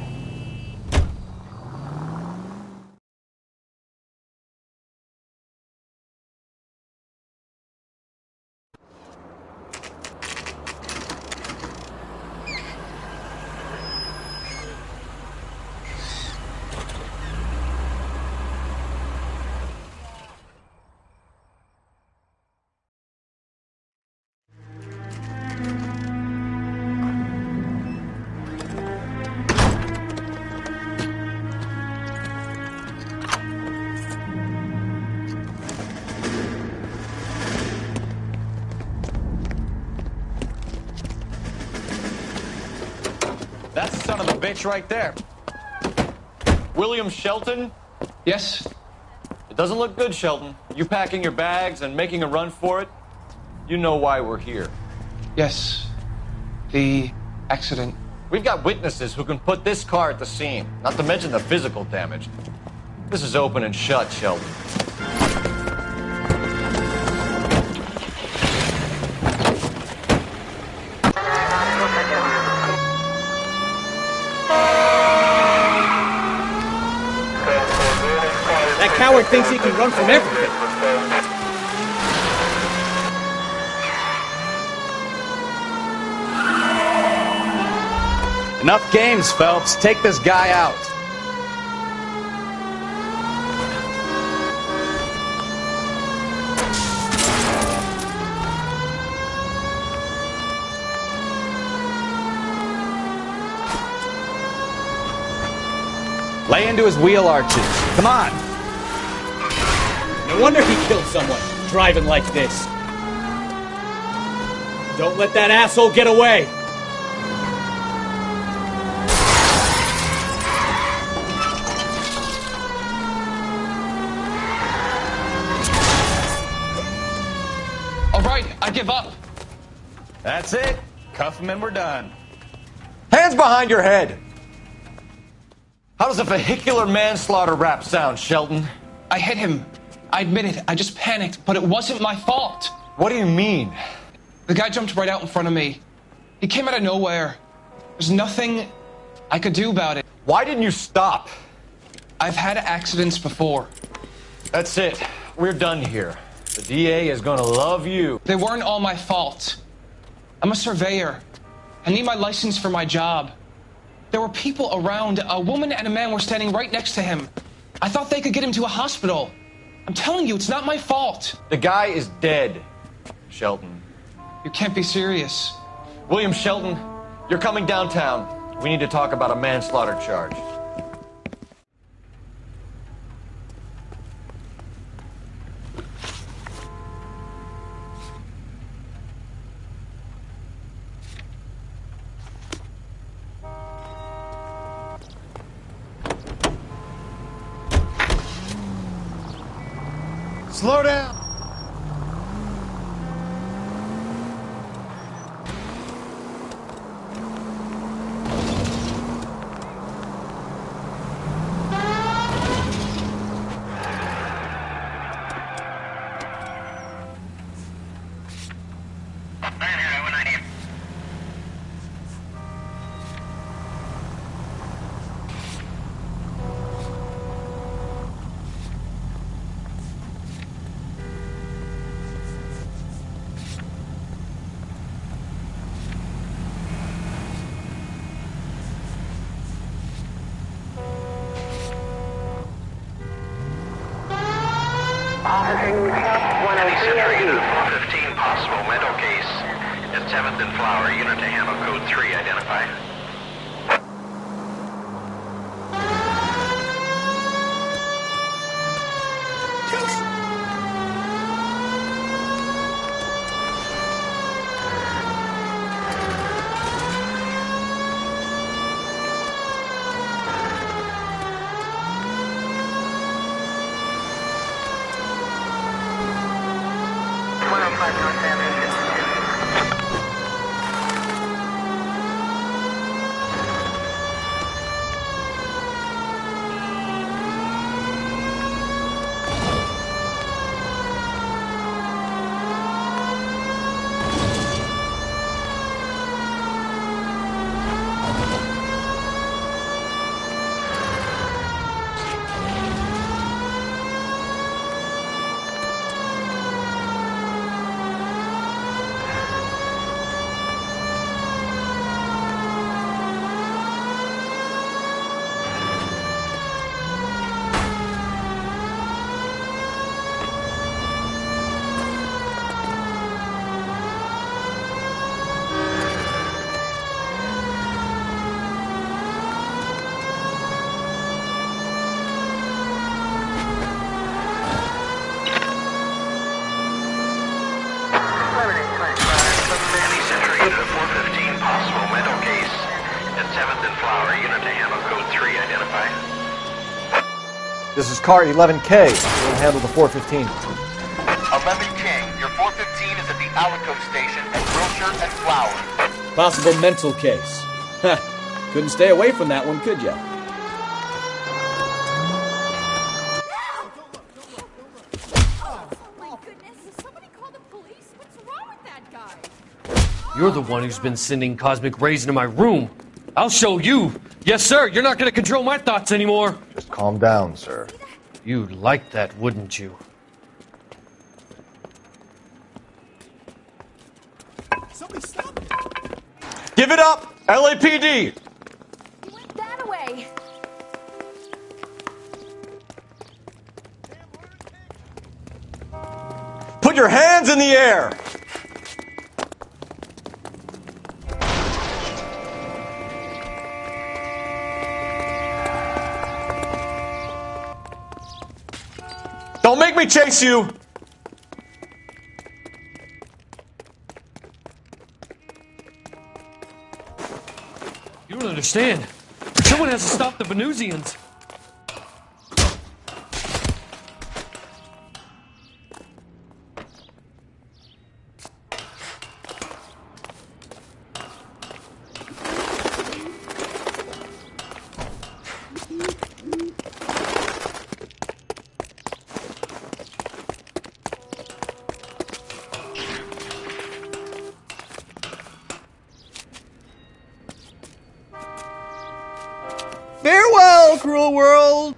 bitch right there. William Shelton? Yes? It doesn't look good, Shelton. You packing your bags and making a run for it? You know why we're here. Yes. The accident. We've got witnesses who can put this car at the scene, not to mention the physical damage. This is open and shut, Shelton. That coward thinks he can run from everything. Enough games, Phelps. Take this guy out. Lay into his wheel arches. Come on. No wonder he killed someone, driving like this. Don't let that asshole get away. All right, I give up. That's it. Cuff him and we're done. Hands behind your head! How does a vehicular manslaughter rap sound, Shelton? I hit him. I admit it. I just panicked, but it wasn't my fault. What do you mean? The guy jumped right out in front of me. He came out of nowhere. There's nothing I could do about it. Why didn't you stop? I've had accidents before. That's it. We're done here. The DA is gonna love you. They weren't all my fault. I'm a surveyor. I need my license for my job. There were people around. A woman and a man were standing right next to him. I thought they could get him to a hospital. I'm telling you, it's not my fault. The guy is dead, Shelton. You can't be serious. William Shelton, you're coming downtown. We need to talk about a manslaughter charge. Slow down! Officer Newcap, 103 to the 415 possible mental case at 7th and Flower. Unit to handle code 3. Identify. This is car 11K. We'll handle the 415. 11K, your 415 is at the Alico station at Grocer and Flower. Possible mental case. Ha! Couldn't stay away from that one, could ya? You're the one who's been sending cosmic rays into my room. I'll show you. Yes, sir. You're not going to control my thoughts anymore. Just calm down, sir. You'd like that, wouldn't you? Give it up! LAPD! That way. Put your hands in the air! Don't make me chase you! You don't understand. Someone has to stop the Venusians. Farewell, cruel world!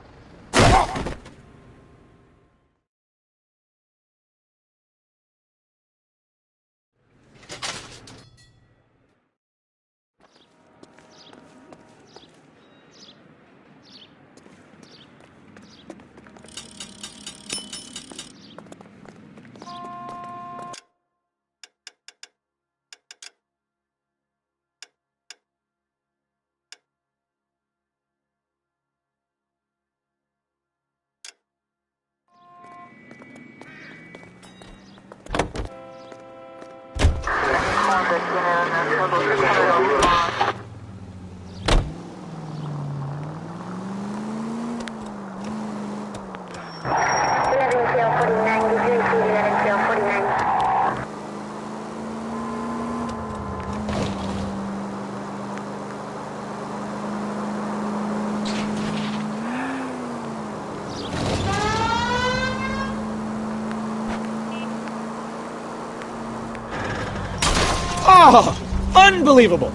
Oh, unbelievable!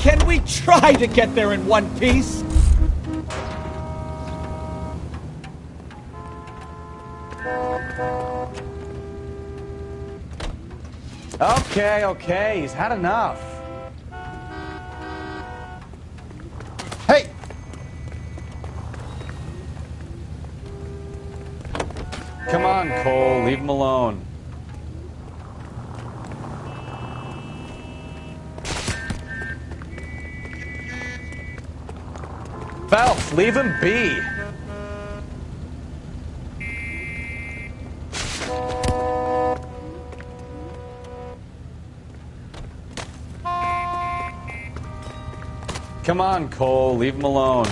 Can we try to get there in one piece? Okay, he's had enough. Hey! Come on, Cole, leave him alone. Phelps, leave him be. Come on, Cole, leave him alone.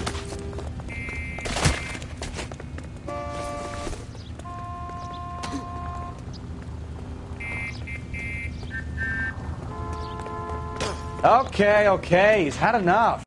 Okay, he's had enough.